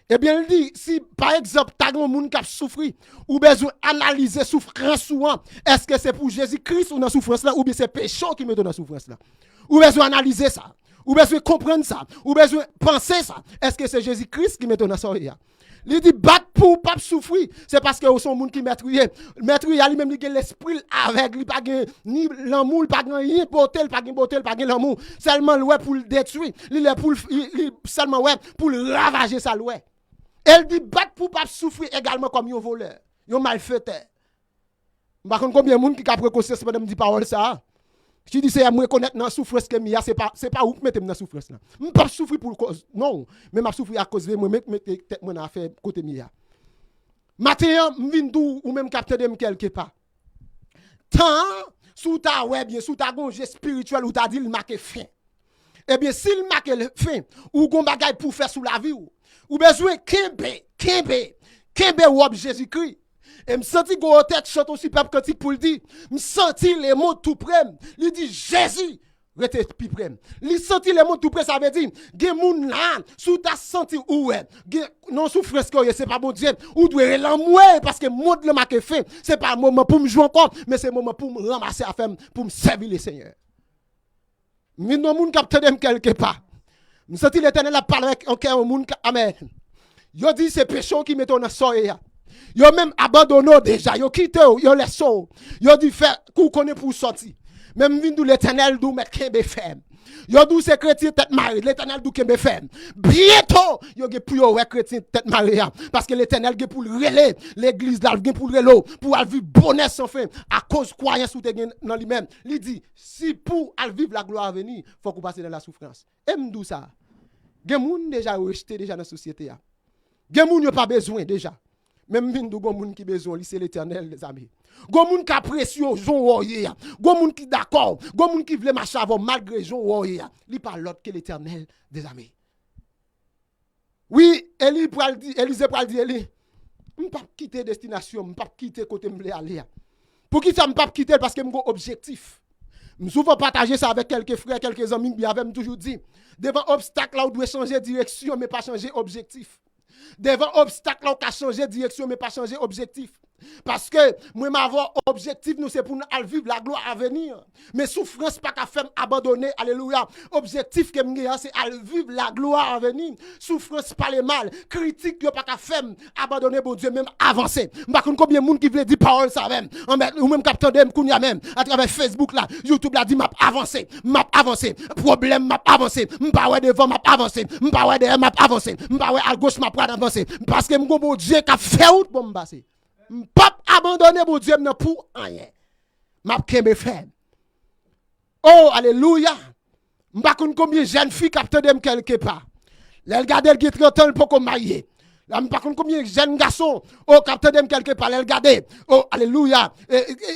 Eh bien il dit si par exemple t'as un monde qui a souffri ou besoin analyser souffrance souvent, est-ce que c'est pour Jésus-Christ ou dans souffrance là ou bien c'est péché qui met dans souffrance là. Ou besoin analyser ça, ou besoin comprendre ça, ou besoin penser ça. Est-ce que c'est Jésus-Christ qui met dans ça? Il dit battre pour pas souffrir, c'est parce que son monde qui maîtrise. Maîtrise lui même il l'esprit avec, il pas ni l'amour, pas rien botel, pas l'amour, seulement ouais pour le détruire, il est pour seulement ouais pour le ravager ça ouais. Elle dit battre pour pas souffrir également comme un voleur, un malfaiteur. Par contre combien de monde qui a pris conscience de me dire parole ça. Je dis c'est à me reconnaître dans la souffrance que c'est pas où mettre dans la souffrance là. Je pas souffrir pour cause non, mais m'a souffrir à cause de moi mettre tête moi à faire côté mia. Matin m'vindou ou même capter de quelque part. Tant sous ta ouais bien sous ta gonge spirituel ou ta dit il marque fin. Eh bien s'il marque fin ou gon bagay pour faire sous la vie ou besoin kembe ou Jésus-Christ. Et me senti go tête chante aussi peuple cantique pour le dire, me senti les mots tout près. Il dit Jésus rete plus près. Il senti les mots tout près ça veut dire gen moun là sous ta senti ou non souffrance que c'est pas bon Dieu ou doit l'amour parce que monde le marque fin, c'est pas un moment pour me jouer encore mais c'est un moment pour me ramasser à faire pour me servir le Seigneur. Mais non moun capte dem quelque part. Me senti l'Éternel a parlé avec un moun amen. Yo dit c'est péché qui met dans soirée. Yo même abandonné déjà, yo quitté, yo laissé, yo dit faire coup connaît pour sortir. Même vinn l'Éternel dou mettre kembe ferme. Yo dou c'est chrétien tête marée, l'Éternel dou kembe ferme. Bientôt, yo ge pour ouais chrétien tête marée parce que l'Éternel ge pour relais l'église là, ge pour relais pour vivre bonheur sans fin à cause croyance ou te dans lui-même. Il dit si pour vivre la gloire à venir, faut qu'on passe dans la souffrance. Et m'dou ça. Gen moun déjà rejeté déjà dans la société a. Gen moun yo pas besoin déjà. Même vindou gon moun qui besoin c'est l'Éternel les amis. Gon moun qui apprécie jon woyé. Gon moun qui d'accord, gon moun qui veut marcher avant malgré jon woyé. Li pas l'autre que l'Éternel des amis. Oui, Élisée pral dit Élie, m'pas quitter destination, m'pas quitter côté m'vle aller. Pour qui ça m'pas quitter parce que m'gon objectif. M'souvent partager ça avec quelques frères, quelques amis qui avaient toujours dit devant obstacle là on doit changer direction mais pas changer objectif. Devant obstacle là on a changé direction mais pas changer objectif. Parce que moi m'avoir objectif nous c'est pour nous vivre la gloire à venir. Mais souffrance pas qu'à faire abandonner alléluia. Objectif que m'gagne c'est à vivre la gloire à venir. Souffrance pas le mal, critique yo pas qu'à faire abandonner bon Dieu même avancer. Par contre combien de monde qui veut dire parole ça même ou même capteur dem kounya même à travers Facebook là, YouTube là dit m'a avancer, problème m'a avancer, m'pa ouais devant m'a avancer, m'pa ouais derrière m'a avancer, m'pa ouais à gauche m'a pas avancer parce que m'gon bon Dieu qui a fait out pour m'passer. M'pas abandonner mon Dieu pour rien. M'a kembe ferme. Oh alléluia. M'pas combien jeune fille capte dem quelque part. Elle regarde elle qui 30 ans pour qu'on marie. Là m'pas combien jeune garçon oh capte dem quelque part elle regarde. Oh alléluia.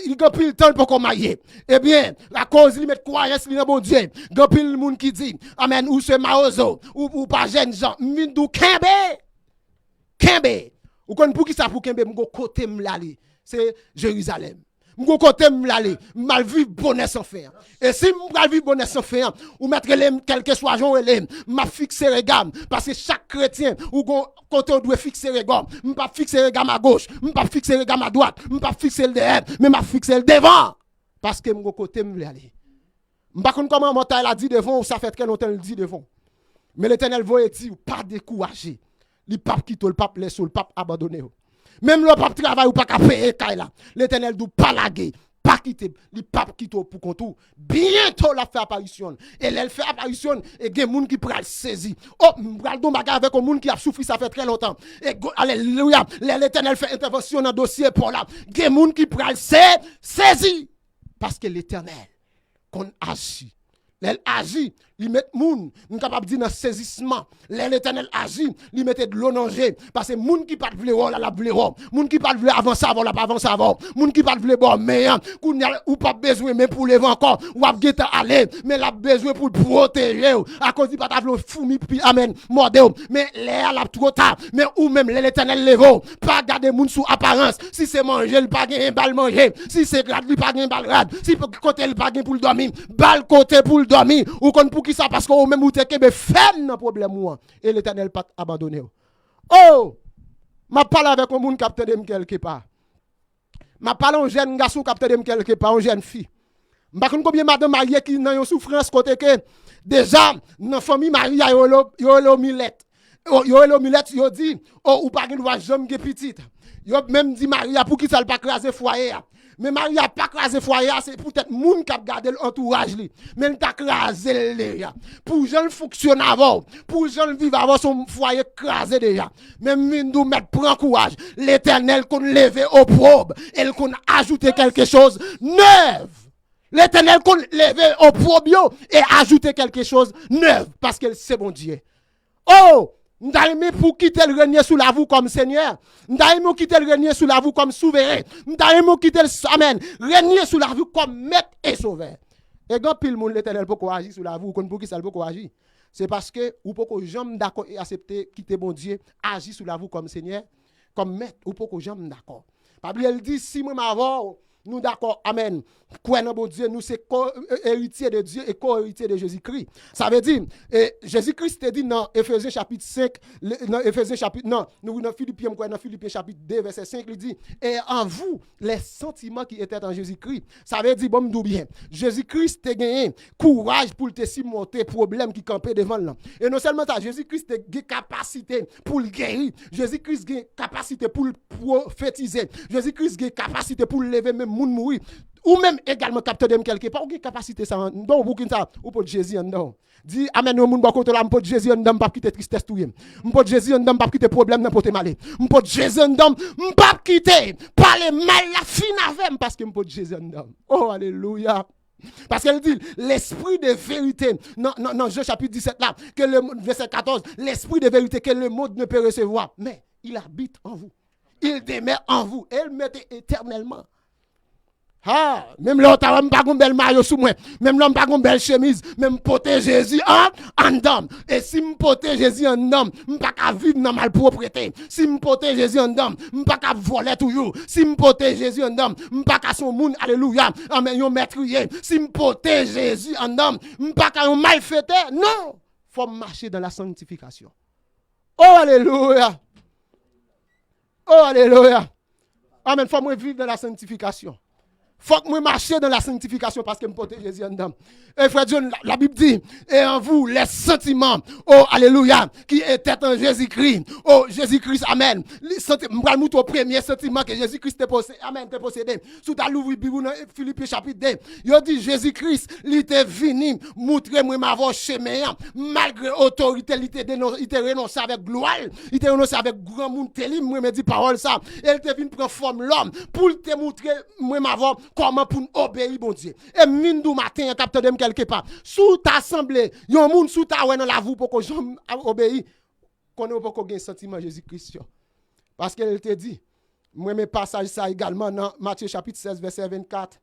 Il a pile temps pour qu'on marie. Eh bien, la cause il met croyance dans bon Dieu. Gan pile monde qui dit amen ou c'est maozo ou pas jeune gens m'indou kembe. Ou kon pour qui ça pour kembe m'go côté m'lali, c'est Jérusalem. M'gon côté m'aller, mal vivre bonheur sans faire. Et si m'gal vivre bonheur sans faire, ou mettre les quelque soit jour les, m'a fixer regard parce que chaque chrétien ou côté doit fixer regard, m'pas fixer regard à gauche, m'pas fixer regard à droite, m'pas fixer le derrière, mais m'a fixer le devant parce que m'gon côté m'aller. M'pas comment montagne a dit devant ou ça fait très longtemps le dit devant. Mais l'Éternel voyait dire pas décourager. Le pape qui le pape laisse le pape abandonné. Même le pape travaille ou pas qu'à payer là. L'Éternel doit pas laguer, pas quitter. Le pape quitte pour contour. Bientôt la fait apparition. Et elle fait apparition et il y a des gens qui prennent saisi. Oh, regardons bagarre avec un monde qui a souffert ça fait très longtemps. Et alléluia, l'Éternel fait intervention dans le dossier pour là. Il y a des gens qui prennent saisi. Parce que l'Éternel qu'on agit. L'elle agit, il met moun, nous capable dire dans saisissement. L'Éternel agit, il met de l'eau danger parce que moun qui pas vle la vle moun qui pas vle avancer avant la pas avancer avant, moun qui pas vle bon mais ou pas besoin même pour lever encore, ou a geta aller, mais la besoin pour protéger à cause du pas vle fourmi puis amen, mordé mais l'air la trop tard, mais ou même l'Éternel levo, pas garder moun sous apparence, si c'est manger, il pas gain balle manger, si c'est grade, il pas gain balle rad, si côté il pas gain pour dormir, balle côté pour dormir ou kon pour qui ça parce qu'on même ou te kebe femme nan problème ou et l'Éternel pas abandonné. Oh, m'a parlé avec un monde capteur de quelque part. M'a parlé un jeune garçon capteur de quelque part, une jeune fille. M'a connait combien madame mariée qui nan yon souffrance côté que déjà dans famille mariée yo milette. Yo milette yo dit oh ou pas gen doit jamais gen petite. Yo même dit Maria pour qui ça pas craser foyer. Mais Marie a pas crasé foyer, c'est peut-être moun qui a gardé l'entourage li. Mais il t'a crasé le pour jeune fonctionne avant, pour jeune vivre avant son foyer crasé déjà. Même nous mettre prend courage. L'Éternel qu'on lever au probe, elle qu'on ajouter quelque chose neuf. L'Éternel qu'on lever au probe et ajouter quelque chose neuf parce que c'est bon Dieu. Oh, M'daïmé pour quitter le régner sous la vous comme Seigneur. M'daïmé quitter le régner sous la vous comme souverain. M'daïmé quitter le amen, régner sous la vous comme maître et sauveur. Et quand pile monde l'Éternel peut agir sous la vous, pour qui ça peut agir. C'est parce que ou peut jamais d'accord et accepter quitter bon Dieu, agir sous la vous comme Seigneur, comme maître ou peut jamais d'accord. La Bible dit si moi m'avons nous d'accord, amen. Quoi bon Dieu, nous c'est co-héritier de Dieu et co-héritier de Jésus-Christ. Ça veut dire, Jésus-Christ te dit dans Éphésiens chapitre 5, dans Éphésiens chapitre, non, nous dans Philippiens chapitre 2, verset 5, il dit, et en vous, les sentiments qui étaient en Jésus-Christ. Ça veut dire, bon, nous bien, Jésus-Christ te gagné courage pour te surmonter problème qui campait devant là. Et non seulement ça, Jésus-Christ te gagné capacité pour le guérir. Jésus-Christ gagné capacité pour le prophétiser. Jésus-Christ gagné capacité pour lever même moun mourir. Ou même également capteur de quelque part, ou qui capacité ça, donc ou qui ça, ou pour Jésus en dedans. Dis amen au monde côté là, pour Jésus en dedans, pas quitter tristesse tout. Pour Jésus en dedans, pas quitter problème n'importe malé. Pour Jésus en dedans, pas quitter parler mal la fin avec parce que pour Jésus en dedans. Oh alléluia. Parce qu'elle dit l'esprit de vérité non Jean chapitre 17 là que le verset 14 l'esprit de vérité que le monde ne peut recevoir mais il habite en vous. Il demeure en vous et il met éternellement. Ah, même là, t'as pas un bel maillot sous moi, même là, pas une belle chemise, même porter Jésus en dame. Et si me porter Jésus en dame, je pas qu'à vivre dans malpropreté. Si me porter Jésus en dame, je pas qu'à voler toujours. Si me porter Jésus en dame, je pas qu'à son monde, alléluia, amen, yon meurtrier. Si me porter Jésus en dame, je pas qu'à un malfaiteur. Non, faut marcher dans la sanctification. Oh, alléluia. Oh, alléluia. Amen, faut moi vivre dans la sanctification. Faut que moi marcher dans la sanctification parce que me porte Jésus en dedans. Et frère John, la Bible dit, et en vous, les sentiments, oh, alléluia, qui étaient en Jésus-Christ, oh, Jésus-Christ, amen. M'bral au premier sentiment que Jésus-Christ te possédé, amen, te possédé. Sous ta l'ouvre Bible dans Philippiens chapitre 2, il dit Jésus-Christ, il était venu montrer moi ma voix chemin, malgré autorité, il était renoncé avec gloire, il était renoncé avec grand monde, il me dit parole ça, il était venu prendre forme l'homme, pour te montrer moi ma voix, comment pour obéir bon Dieu. Et mindou matin, un capteur de quelque part. Sous ta assemblée, yon moun sous ta ouais dans la vous pour que j'aime obéir. Qu'on ne peut pas gagner sentiment Jésus-Christ. Parce qu'elle te dit, moi mes passages ça également dans Matthieu chapitre 16 verset 24.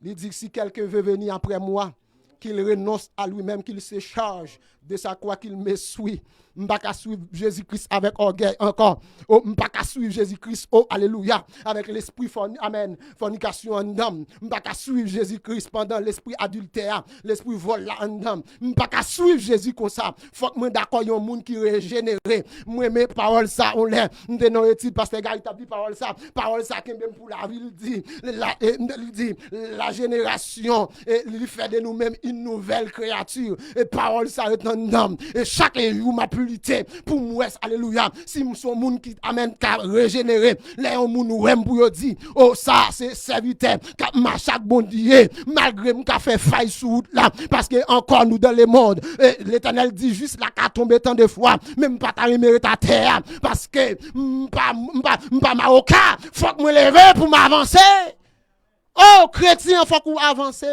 Il dit si quelqu'un veut venir après moi, qu'il renonce à lui-même, qu'il se charge de sa croix, qu'il me suit. m'pas qu'à suivre Jésus-Christ avec orgueil encore. Oh, m'pas qu'à suivre Jésus-Christ, oh, alléluia, avec l'esprit amen, fornication en dame. M'pas qu'à suivre Jésus-Christ pendant l'esprit adultère, l'esprit vol là en dame. M'pas qu'à suivre Jésus comme ça. Faut que moi d'accord yon monde qui régénéré. Moi mes paroles ça on l'air. M'te non étude parce que gars il t'a dit parole ça qui même pour la vie il dit la génération et il fait de nous-mêmes une nouvelle créature et parole ça est en dame et chaque jour m'a pu lutter pour moi alléluia si son monde qui amène qu'à régénérer les monde ouem pour dire oh ça c'est serviteur qui marche chaque bon Dieu malgré m'ka fait faille sur route là parce que encore nous dans le monde l'Éternel dit juste là qu'à tomber tant de fois même pas ta mérite à terre parce que m'pa marocain faut que me lever pour m'avancer. Oh chrétien faut qu'on avance.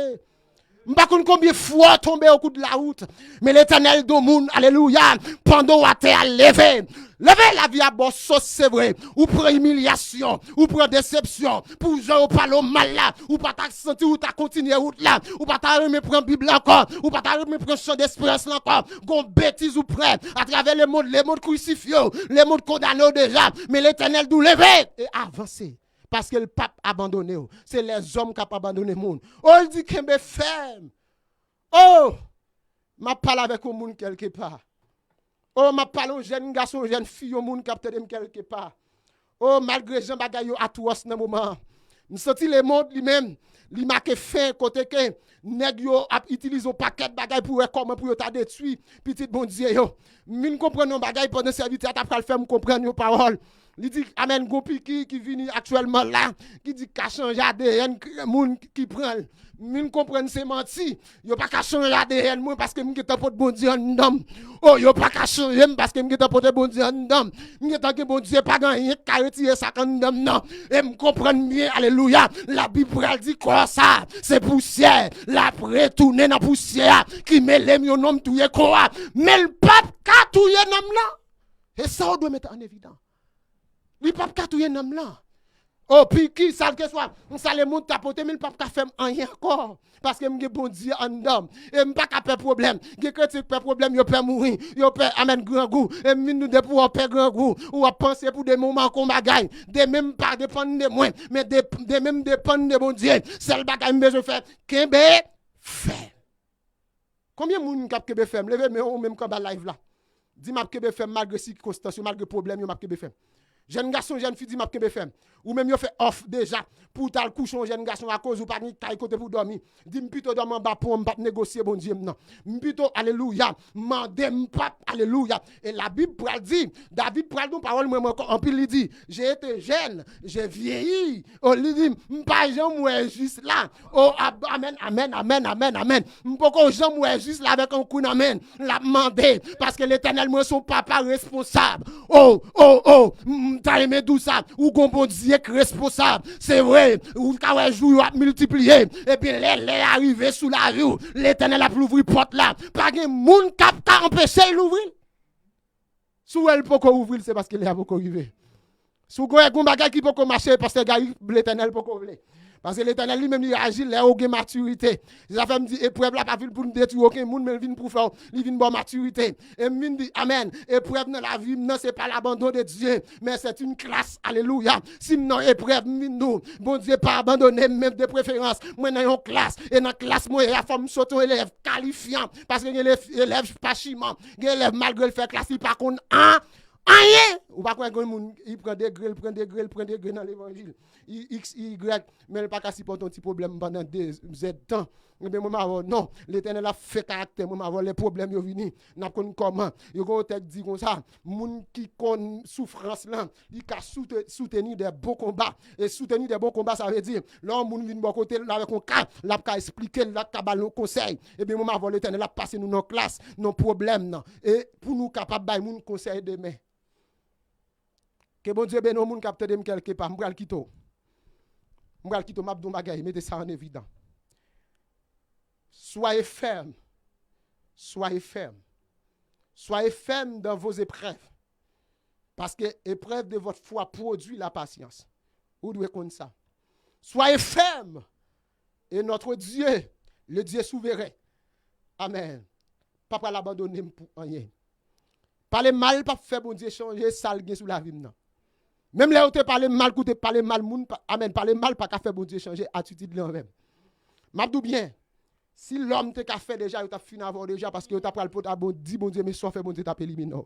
M'pa connait combien de fois tomber au coup de la route mais l'Éternel do monde alléluia pendant à terre lever la vie à boss c'est vrai ou pour humiliation ou pour déception pour genre parler mal là ou pas ta sentir ou ta continuer route là ou pas ta me prendre Bible encore ou pas ta me prendre chant d'espérance là encore gon bêtise ou près à travers le monde crucifié le monde condamné déjà mais l'Éternel dou lever et avancer. Parce que le pape abandonné, c'est les hommes qui ont abandonné le monde. Oh, il dit qu'il est ferme. Oh, je parle avec un monde quelque part. Oh, je parle aux jeunes garçons, aux jeunes filles, au monde qui ont quelque part. Oh, malgré Jean Bagayo à tout ce moment. Je sens le monde lui-même, il m'a fait côté que nèg yo a utilisé un paquet de bagages pour comment pour ta détruire petit bon Dieu yo. Min comprendre un bagage pendant serviteur t'a pas faire me comprendre nos paroles. Il dit amen gopi qui vient actuellement là qui dit qu'a changer ADN moun qui prend min comprendre c'est menti yo pas qu'a changer ADN moi parce que m'geta porte bon Dieu en dame oh yo pas qu'a changer parce que m'geta porte bon Dieu en dame m'geta que bon Dieu pas gagner qu'a retirer ça en dame non et me comprendre bien alléluia la Bible dit quoi ça c'est poussière la retourner dans poussière qui met les yo nom touyer quoi mais le pape qu'a touyer nom là et ça on doit mettre en évidence. Le pape katouye nam là. Oh puis qui ça que soit, on ça le monde tapoter mais le pape ka fait rien encore parce que m'ge bon Dieu en dame et m'pa ka faire problème. Ge chrétien pas problème, yo peut mourir, yo peut amène grand goût et nous de pouvoir faire grand goût ou à penser pour des moments qu'on bagaille, de même pas dépendre de moi mais de même dépendre de bon Dieu. Seul bagaille me besoin faire kembe fait. Combien moun k'ap kebe fait, levez mais on même quand ba live là. Dis m'a kebe fait malgré circonstances, malgré problème, yo m'a kebe fait. Jeune garçon, jeune fille, dit m'a kebe fait. Ou même yo fait off déjà pour tal couchon jeune garçon à cause ou pas ni taille côté pour dormir. Dis plutôt dormir en bas pour pas négocier bon Dieu non. Plutôt alléluia, mandem pas alléluia. Et la Bible pral dit, David pral don parole moi encore en pile il dit, j'ai été jeune, j'ai vieilli. Oh il dit pas Jean moi juste là. Oh amen amen amen amen amen. M'poko Jean moi juste là avec un coup amen. La mandé parce que l'Éternel moi son papa responsable. Oh t'as aimé tout ça ou gon bon Dieu responsable. C'est vrai, ou ka jour a multiplier et puis les arrivé sous la rue, l'Éternel a ouvrir porte là. Pas gen moun k'ap empêcher l'ouvrir. Sou elle peut ouvrir c'est parce qu'il a beaucoup arrivé. Sou gon bagay qui peut marcher parce que l'Éternel peut ouvrir. Parce que l'Éternel lui-même il agit là où il maturité. Ça fait me dit épreuve là pas vinn pour nous détruire aucun monde mais vinn pour faire il vinn bonne maturité. Et me dit amen. Épreuve dans la vie non c'est pas l'abandon de Dieu mais c'est une classe alléluia. Si non épreuve nous bon Dieu pas abandonner même de préférence. Moi dans une classe et dans classe moi il a faut me sauter élève qualifiant parce que les élèves pas chiment. Les élèves malgré le faire classe il pas connaît rien. Ou pas quoi moun il prend des grêles dans l'évangile. X Y mais il pas qu'à supporter un petit problème pendant des temps. Mais moi non, l'Éternel a fait caractère moi les problèmes yo vini n'a connait comment. Yo gon tête dit comme ça, moun qui connaît souffrance là, il ka soutenir des beaux combats et soutenir des bons combats ça veut dire l'homme moun vinn bon côté avec un cas, l'a ka expliquer, l'a ka ba nos conseil. Et bien moi l'Éternel a passé nous dans classe, nos problèmes non et pour nous capable bay moun conseil demain. Que bon Dieu bénisse moun capteur de quelque part, m'bral kito m'a don bagay, mettez ça en évidence. Soyez ferme. Soyez ferme. Soyez ferme dans vos épreuves. Parce que l'épreuve de votre foi produit la patience. Vous devez connaître ça. Soyez ferme. Et notre Dieu, le Dieu souverain. Amen. Pas l'abandonner pour rien. Parler mal pas faire bon Dieu changer ça le sous la vie non. Même là où tu parler mal, ou tu parler mal moun, amen, parler mal pas qu'à faire bon Dieu changer attitude là même. M'abdou bien. Si l'homme te qu'a fait déjà, il t'a fini avant déjà parce que tu as pris le pot à bon dit bon Dieu mais soit fait bon Dieu t'a éliminé.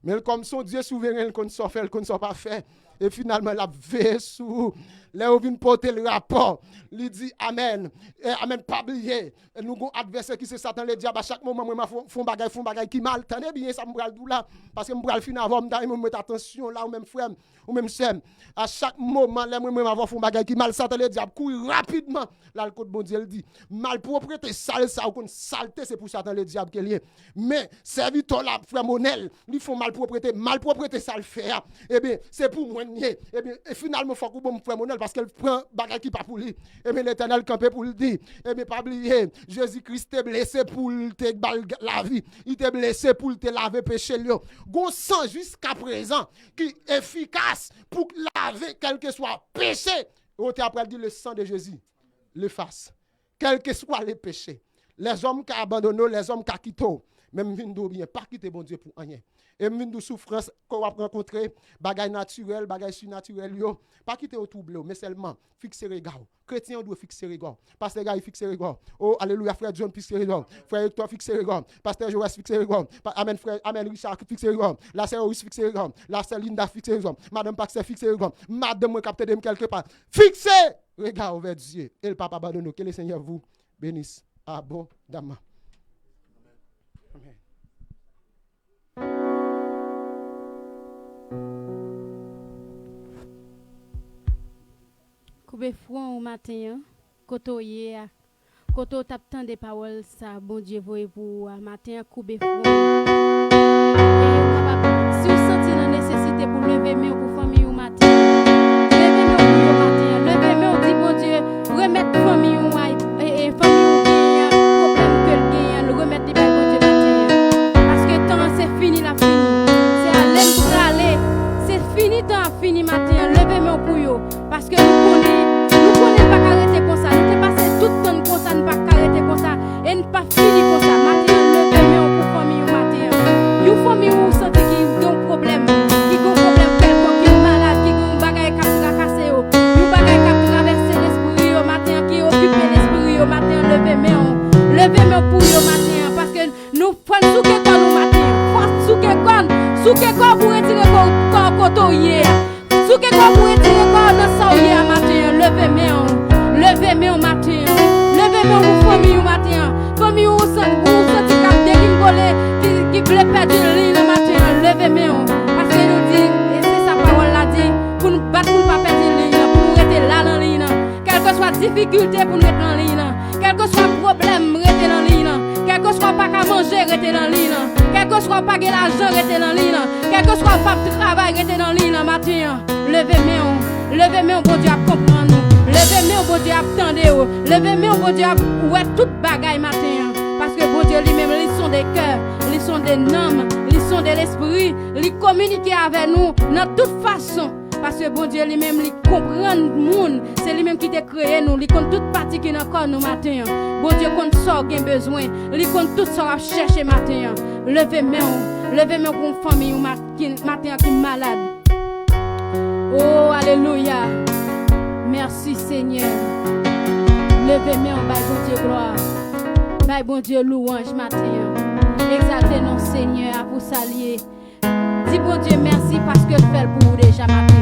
Mais comme son Dieu souverain qu'on soit fait, qu'on soit pas fait et finalement la veille sous là où vient porter le rapport, il dit amen. Et amen pas oublier. Nous avons adversaire qui c'est Satan le diable à chaque moment moi font bagaille qui mal tenez bien ça me bral tout là parce que me bral fin avant me mettre attention là ou même frère ou même sœur à chaque moment là moi avoir font bagaille qui mal Satan le diable courir rapidement là le code bon Dieu dit malpropreté sale ça ou saleté c'est pour Satan le diable qui est lié mais serviteur là frère Monel lui font malpropreté ça le faire et bien c'est pour moi nier et bien finalement faut que bon frère Monel parce qu'elle prend bagaille qui pas pour lui et bien l'Éternel campé pour le dire et bien pas oublier Jésus-Christ t'est blessé pour te la vie il t'est blessé pour te laver péché là gon sang jusqu'à présent qui est efficace pour laver quel que soit péché ou tu après dit le sang de Jésus le fasse quel que soit les péchés les hommes qui abandonnent les hommes qui quittent même vindo bien pas quitter bon Dieu pour rien et vindo souffrance qu'on va rencontrer bagaille naturel bagaille surnaturel yo pas quitter au trouble mais seulement fixer regard chrétien doit fixer regard pasteur gars fixer regard oh alléluia frère John fixer regard frère Hector fixer regard pasteur Joas fixer regard amen frère amen Richard fixer regard la sœur Ruth fixer regard la sœur Linda fixer regard madame Paxer fixer regard madame moi capter dem quelque part fixer regard vers Dieu et le papa abandonne que le Seigneur vous bénisse abondamment. Coube front au matin, koto yé, koto tap tant des paroles ça, bon Dieu voye pour matin coube front. Si vous sentez la nécessité pour lever main pour famille au matin, levez main au matin, levez main dit bon Dieu, remettre famille ou et famille ou problème que le gagne, le remettre des bon Dieu matin. Parce que temps c'est fini la fini, c'est aller pour aller, c'est fini temps fini matin, levez main pour yo parce que nous connaissons pas arrêter comme ça, nous passé tout le temps comme ça, nous pas arrêter comme ça et nous pas fini comme ça. Matin levez main pour famille au matin. Yo famille ou santé qui ont problème, qui ont problème quelconque, qui est malade, qui ont bagaille qui tracassé yo, yo bagaille qui traverser l'esprit au matin, qui occupe l'esprit au matin, levez main pour yo matin parce que nous faut souke quand nous matin, faut souke quand pour retirer corps cotoyer. Souke quand pour retirer corps dans saouye matin, levez main au matin, levez main pour famille au matin, famille ou santi cap de qui veut perdre le matin, levez main parce que nous dit et c'est sa parole l'a dit pour nous battre pour pas perdre le ligne, pour nous rester là dans ligne, quelle que soit difficulté pour nous être dans ligne, quel que soit problème rester dans ligne, quel que soit pas qu'à manger rester dans ligne, quel que soit pas que l'argent rester dans ligne, quel que soit pas de travail rester dans ligne matin, levez main bon Dieu à comprendre nous. Levez main bon Dieu attendez levez main bon Dieu ouais toute bagaille matin parce que bon Dieu lui-même ils sont des cœurs, ils sont des âmes, ils sont de l'esprit, ils communiquent avec nous dans toute façon parce que bon Dieu lui-même il comprend le monde, c'est lui-même qui t'a créé nous, il compte toute partie qui dans corps nous matin. Bon Dieu compte ça gain besoin, il compte tout ça à chercher matin. Levez main pour une famille matin qui malade. Oh alléluia. Merci Seigneur. Levez main en bas bon Dieu gloire. Bye bon Dieu louange matin. Exaltez non Seigneur pour s'allier. Dis bon Dieu merci parce que le fait pour vous déjà matin.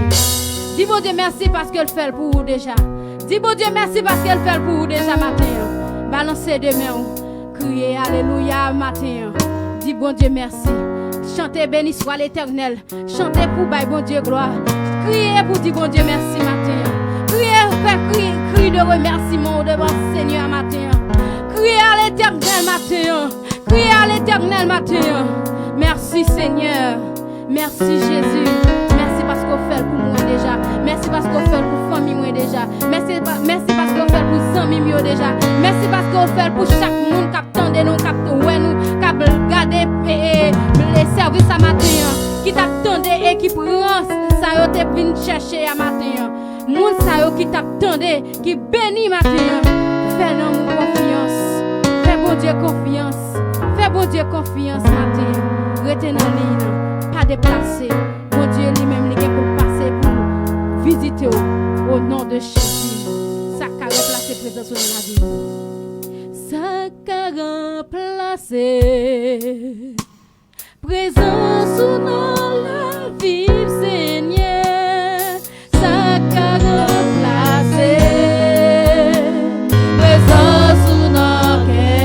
Dis bon Dieu merci parce que le fait pour vous déjà. Dis bon Dieu merci parce que le fait pour vous déjà matin. Balancez deux mains. Criez alléluia matin. Dis bon Dieu merci. Chantez béni soit l'Éternel. Chantez pour bye bon Dieu gloire. Criez pour dire bon Dieu merci matin. Criez, crie de remerciement devant le Seigneur matin. Criez à l'Éternel matin. Criez à l'Éternel matin. Merci Seigneur. Merci Jésus. Merci parce qu'on fait pour moi déjà. Merci parce qu'on fait pour famille moi déjà. Merci parce qu'on fait pour amis moi déjà. Merci parce qu'on fait pour chaque monde qui attendait nous, qui regarder les services à matin, qui t'attendait et qui prend ça yo te vinn chercher à matin. Moun sa yo qui t'attendait, qui bénit matin. Fais nous confiance. Fais bon Dieu confiance. Fais bon Dieu confiance matin. rester dans l'île, pas déplacer. Mon Dieu lui-même, il est pour passer pour visiter au nom de Jésus. Ça a remplacé présence dans la vie. Ça a remplacé présence dans la vie, Seigneur. Ça a remplacé présence dans le cœur.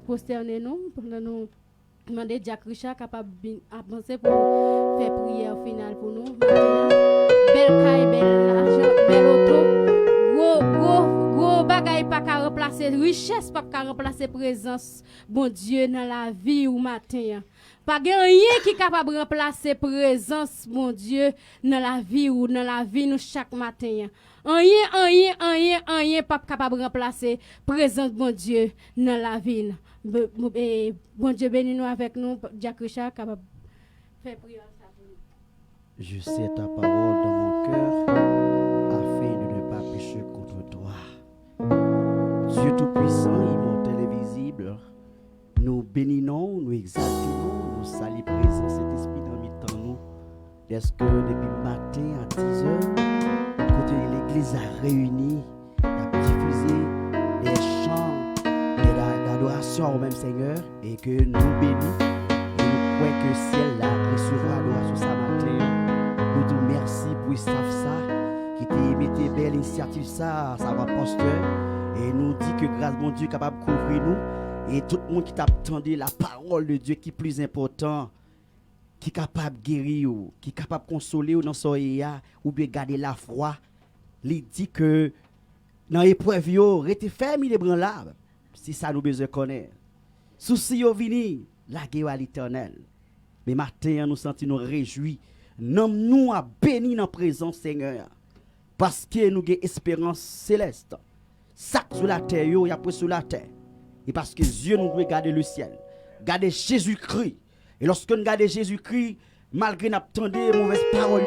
Prosternez-nous pour nous demander Jack Richard capable d'avancer pour faire prière finale pour nous. Belle caille, belle argent, belle auto, gros bagaille pas qu'à remplacer, richesse pas qu'à remplacer présence, bon Dieu, dans la vie ou matin. Pas rien qui est capable de remplacer présence, mon Dieu, dans la vie ou dans la vie nous chaque matin. Rien pas capable de remplacer présence, mon Dieu, dans la vie. Bon Dieu, bénis-nous avec nous, Jack Richard, capable de faire prière. Je sais ta parole dans mon cœur, afin de ne pas pécher contre toi. Dieu Tout-Puissant, immortel et visible, nous bénissons, nous exaltons, nous saluons présent cet esprit dans mi-temps nous. Est-ce que depuis matin à 10h, côté l'église a réuni, a diffusé des chants d'adoration au même Seigneur et que nous bénissons et nous croyons que le ciel a recevra l'adoration ce matin. Nous te remercions pour staff ça, qui t'a mis belle initiative ça va pasteur et nous dit que grâce mon Dieu capable de couvrir nous et tout le monde qui t'a attendu la parole de Dieu qui est plus important, qui est capable de guérir ou qui est capable de consoler ou dans soya ou bien garder la foi. Il dit que dans l'épreuve yo rete ferme les branlables si ça nous besoin connaître. Souci yo vini la guerre à l'Éternel. Mais matin nous sentons nous réjouis. Nous a béni dans présence Seigneur. Parce que nous avons espérance céleste. Ça sur la terre, il y a sur la terre. Et parce que Dieu nous doit garder le ciel. Garder Jésus-Christ. Et lorsque nous gardons Jésus-Christ, malgré nous attendons mauvaises paroles,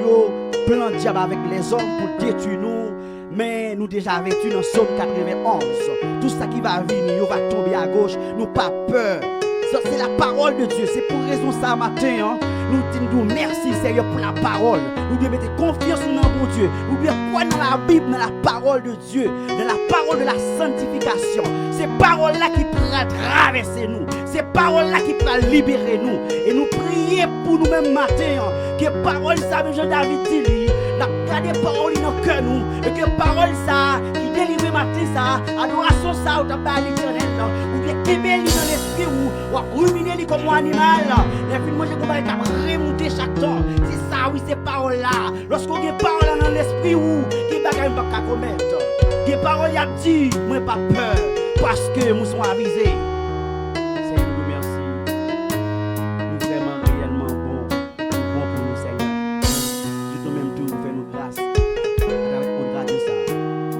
plan diable avec les hommes pour détruire nous, mais nous déjà vêtus dans Somme 91. Tout ça qui va venir, va tomber à gauche, nous pas peur. Ça, c'est la parole de Dieu. C'est pour raison ça matin, nous disons merci Seigneur pour la parole. Nous devons mettre confiance dans mon Dieu. Nous devons croire dans la Bible, dans la parole de Dieu, dans la parole de la sanctification. Ces paroles-là qui pourraient traverser nous. Ces paroles-là qui pourraient libérer nous. Et nous prions pour nous-mêmes matin. Que parole ça, même Jean-David dit, n'a gardé parole dans le cœur nous. Et que parole ça, qui délivre matin ça, adoration ça, ou t'as pas l'éternel. Ou bien aimer dans l'esprit ou ruminer comme un animal. Les films manger comme un cap remonter chaque temps. C'est ça, oui, ces paroles-là. Lorsqu'on a des paroles dans l'esprit ou qui bagaille pas qu'à commettre. Des paroles y a dit, moi pas peur, parce que nous sommes avisés. Seigneur, nous merci. Nous sommes réellement bons pour nous, Seigneur. Tu toi-même tout nous fais nos grâces. Avec au-delà de ça,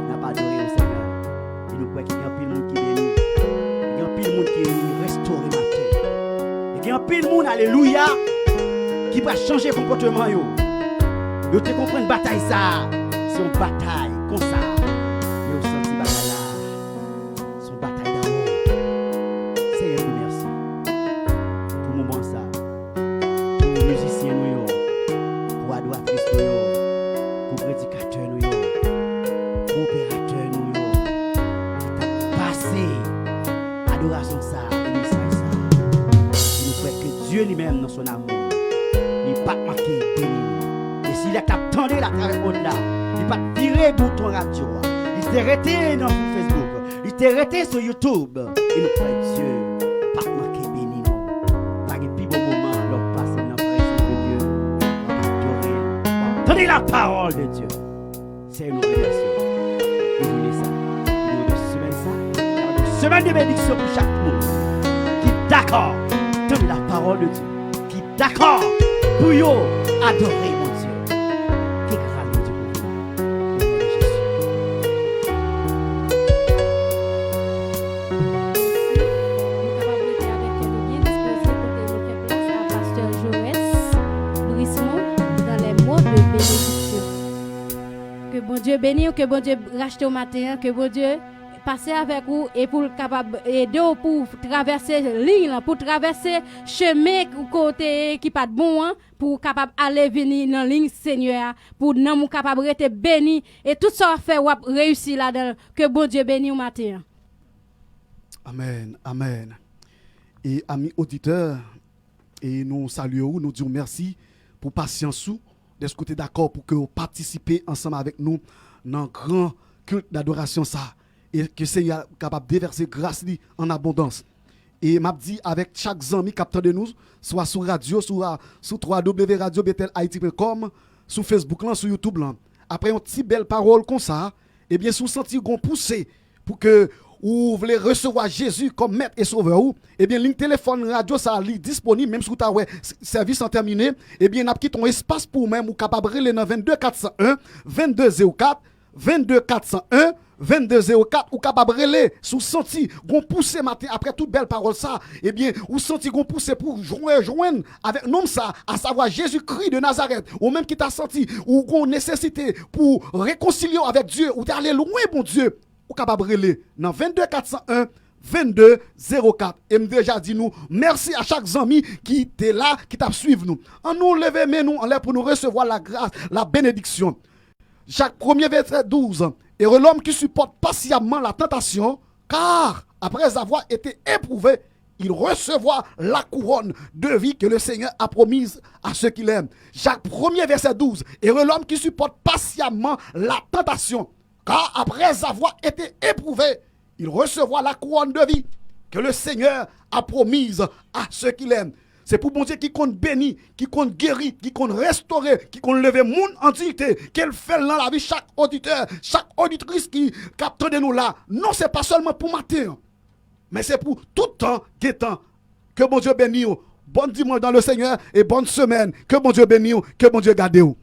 n'a pas adoré au Seigneur. Et nous croyons qu'il y a un pile monde qui bénit. Il y a un pile monde qui est restauré ma terre. Il y a un pile monde, alléluia, qui va changer le comportement. Vous te comprenez, bataille ça, c'est une bataille comme ça. Et vous sentez bataille là, c'est une bataille d'amour. Seigneur, merci pour le moment ça. Pour les musiciens, pour les adoratrices, pour les prédicateurs, pour les opérateurs, qui t'a passé adoration ça, et message ça. Et nous souhaitons que Dieu lui-même, dans son amour, n'est pas marqué béni. Et s'il a attendu la travers au-delà, il va tirer bouton radio. Il s'est arrêté dans Facebook, il s'est arrêté sur YouTube. Et nous croyons Dieu, pas marqué béni, non. Pas de plus beau moment, alors passer dans la présence de Dieu. On va adorer, entendez la parole de Dieu. C'est une remerciement. Vous voulez ça, nous recevons ça. Une semaine de bénédiction pour chaque monde qui est d'accord, entendez la parole de Dieu, qui est d'accord pour adorer. Dieu béni ou que bon Dieu rachète au matin, que bon Dieu passe avec vous et pour capable aider pour traverser ligne, pour traverser chemin côté qui pas de bon, hein, pour capable aller venir dans ligne Seigneur, pour nous capable être béni et tout ça fait ou réussir là-dedans, que bon Dieu béni au matin. Amen, amen. Et amis auditeurs, et nous saluons, nous disons merci pour patience de ce côté d'accord pour que vous participez ensemble avec nous dans un grand culte d'adoration ça et que Seigneur est capable de déverser grâce en abondance. Et m'a dit avec chaque ami capteur de nous, soit sur radio, sur www.radiobetelhaiti.com, sur Facebook, là, sur YouTube là. Après une petite belle parole comme ça, et bien sous senti qu'on pousse pour que ou voulez recevoir Jésus comme maître et sauveur ou et bien ligne téléphone radio ça est disponible même si vous avez service en terminé et bien n'a quitté ton espace pour même ou capable relé dans 22 401 2204 22 401 2204 ou capable relé sous senti gon pousser matin après toute belle parole ça et bien ou senti gon pousser pour joindre avec nom ça à savoir Jésus-Christ de Nazareth ou même qui t'a senti ou gon nécessité pour réconcilier avec Dieu ou d'aller loin bon Dieu ou capable relé dans 22 401 22 04 et me déjà dit nous merci à chaque ami qui était là qui t'a suivi nous en nous lever mais nous en l'air pour nous recevoir la grâce la bénédiction. Jacques 1er verset 12 et l'homme qui supporte patiemment la tentation car après avoir été éprouvé il recevra la couronne de vie que le Seigneur a promise à ceux qui l'aiment. Jacques 1er verset 12 et l'homme qui supporte patiemment la tentation car après avoir été éprouvé, il recevra la couronne de vie que le Seigneur a promise à ceux qui l'aiment. C'est pour bon Dieu qui compte béni, qui compte guéri, qui compte restaurer, qui compte lever mon entité, qu'elle fait dans la vie chaque auditeur, chaque auditrice qui capte de nous là. Non, c'est pas seulement pour matin, mais c'est pour tout temps, temps. Que bon Dieu bénisse. Bon dimanche dans le Seigneur et bonne semaine. Que bon Dieu bénisse, que bon Dieu garde. Amen.